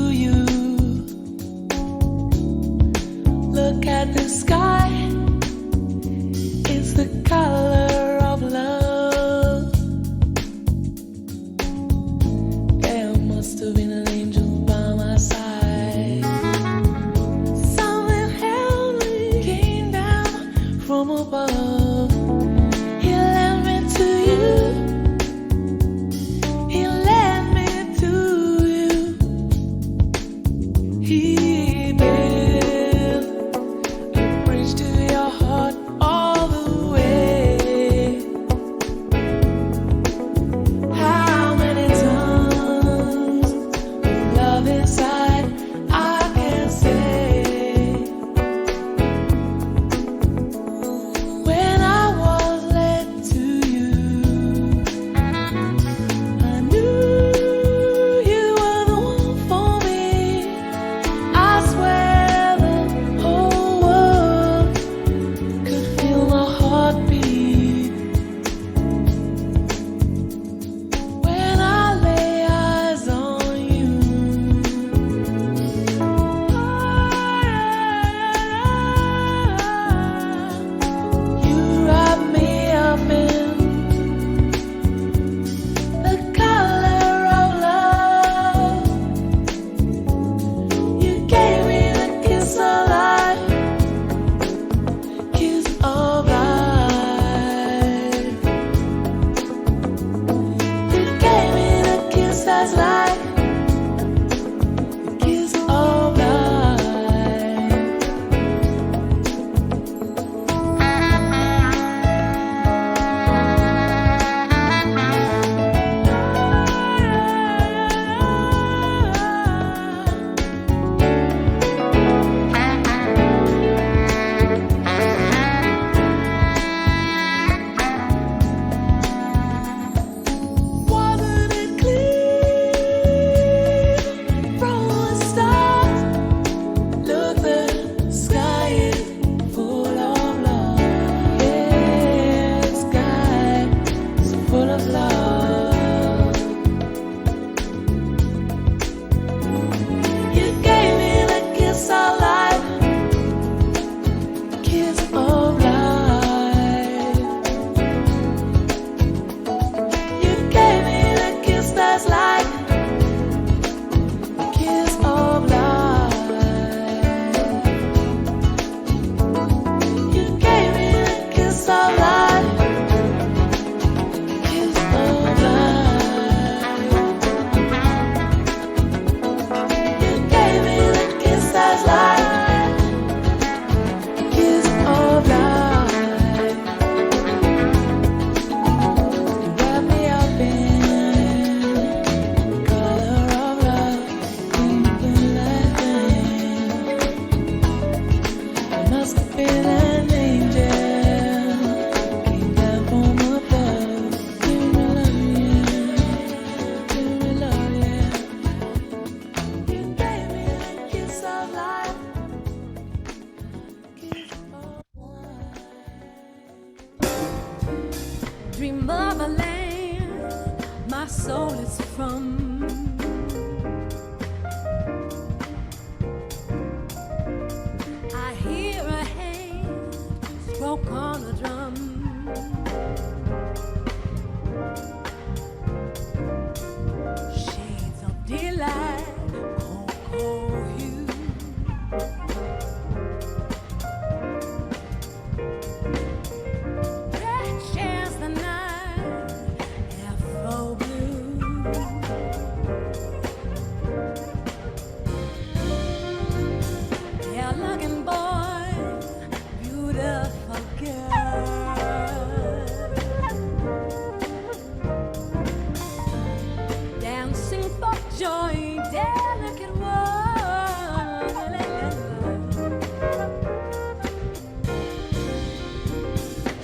I: leap of joy, delicate one.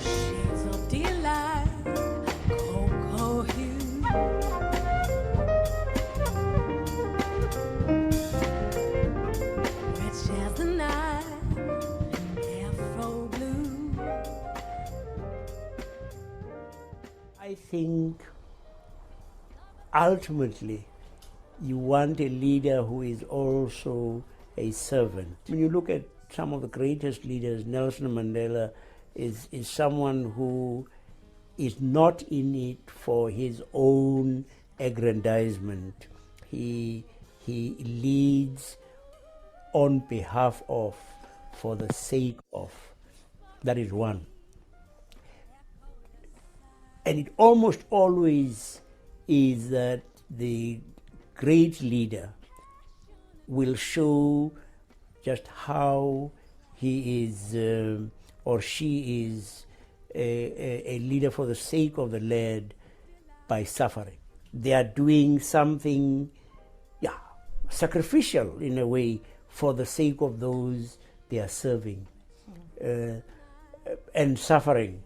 I: Shades of delight, cocoa hue. Rich as the night, afro blue.
J: I think ultimately you want a leader who is also a servant. When you look at some of the greatest leaders, Nelson Mandela is someone who is not in it for his own aggrandizement. He leads on behalf of, for the sake of. That is one. And it almost always is that the great leader will show just how he is or she is a leader for the sake of the land by suffering. They are doing something, sacrificial in a way for the sake of those they are serving and suffering.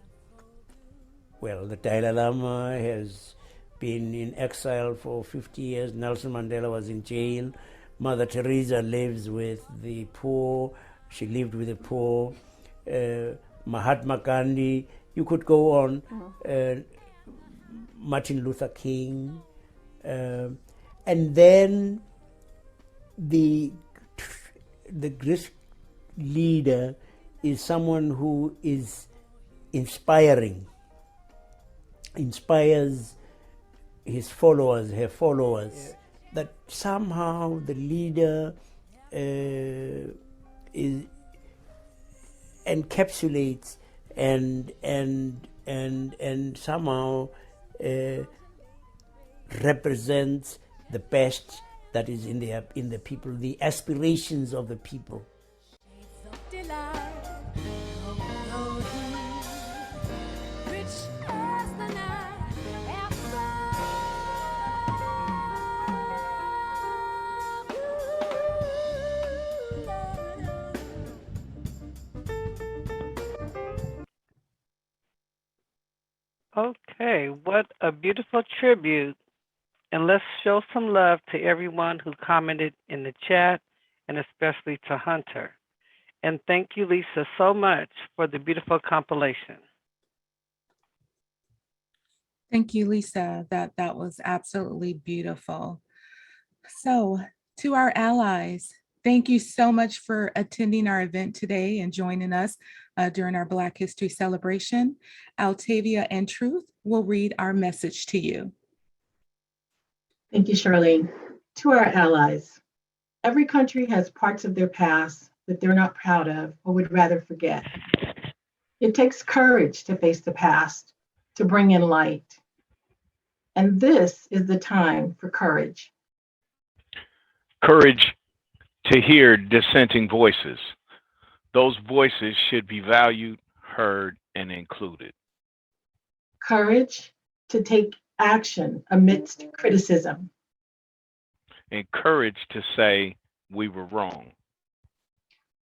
J: Well, the Dalai Lama has been in exile for 50 years. Nelson Mandela was in jail. Mother Teresa lives with the poor. She lived with the poor. Mahatma Gandhi, you could go on. Martin Luther King. And then the great leader is someone who is inspiring, inspires his followers, her followers, that somehow the leader encapsulates and somehow represents the best that is in the people, the aspirations of the people.
D: Okay, what a beautiful tribute. And let's show some love to everyone who commented in the chat, and especially to Hunter. And thank you, Lisa, so much for the beautiful compilation.
B: Thank you, Lisa. That was absolutely beautiful. So, to our allies, thank you so much for attending our event today and joining us during our Black History celebration. Altavia and Truth will read our message to you.
K: Thank you, Charlene. To our allies, every country has parts of their past that they're not proud of or would rather forget. It takes courage to face the past, to bring in light. And this is the time for courage.
L: Courage to hear dissenting voices. Those voices should be valued, heard, and included.
K: Courage to take action amidst criticism.
L: And courage to say we were wrong.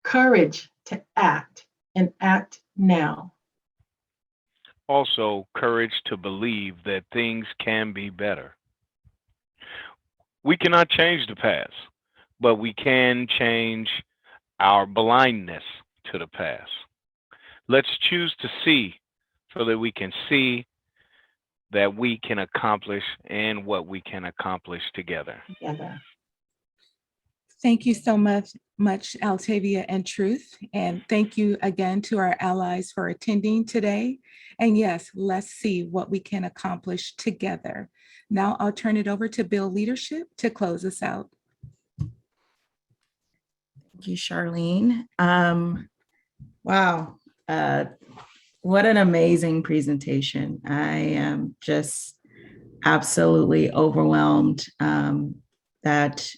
K: Courage to act and act now.
L: Also, courage to believe that things can be better. We cannot change the past, but we can change our blindness to the past. Let's choose to see so that we can see that we can accomplish and what we can accomplish together.
B: Thank you so much, Altavia and Truth. And thank you again to our allies for attending today. And yes, let's see what we can accomplish together. Now I'll turn it over to Bill Leadership to close us out.
M: Thank you, Charlene. Wow. What an amazing presentation. I am just absolutely overwhelmed. That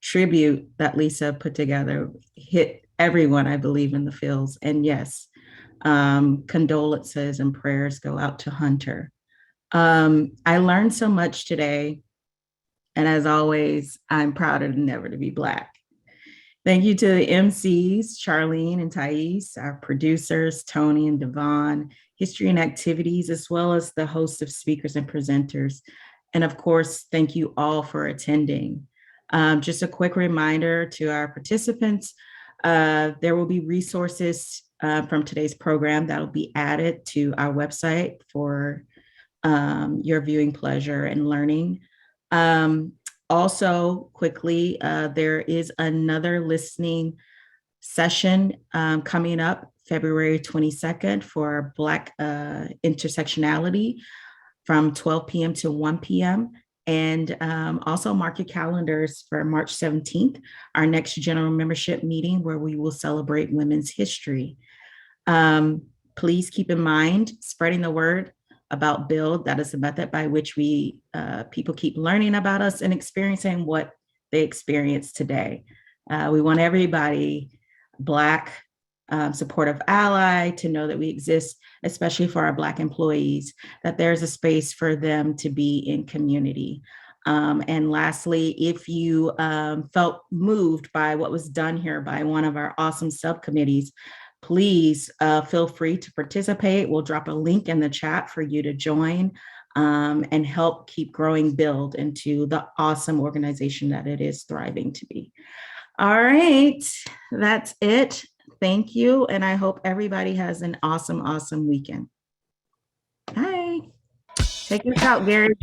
M: tribute that Lisa put together hit everyone, I believe, in the fields. And yes, condolences and prayers go out to Hunter. I learned so much today. And as always, I'm prouder than ever to be Black. Thank you to the MCs, Charlene and Thais, our producers, Tony and Devon, History and Activities, as well as the host of speakers and presenters. And of course, thank you all for attending. Just a quick reminder to our participants, there will be resources from today's program that will be added to our website for your viewing pleasure and learning. Also, quickly, there is another listening session coming up February 22nd for Black intersectionality from 12 p.m. to 1 p.m. And also mark your calendars for March 17th, our next general membership meeting where we will celebrate women's history. Please keep in mind, spreading the word about BUILD. That is the method by which we people keep learning about us and experiencing what they experience today. We want everybody, Black, supportive ally, to know that we exist, especially for our Black employees, that there's a space for them to be in community. And lastly, if you felt moved by what was done here by one of our awesome subcommittees, please feel free to participate. We'll drop a link in the chat for you to join and help keep growing BUILD into the awesome organization that it is thriving to be. All right, that's it. Thank you. And I hope everybody has an awesome, awesome weekend. Bye. Take us out, Gary.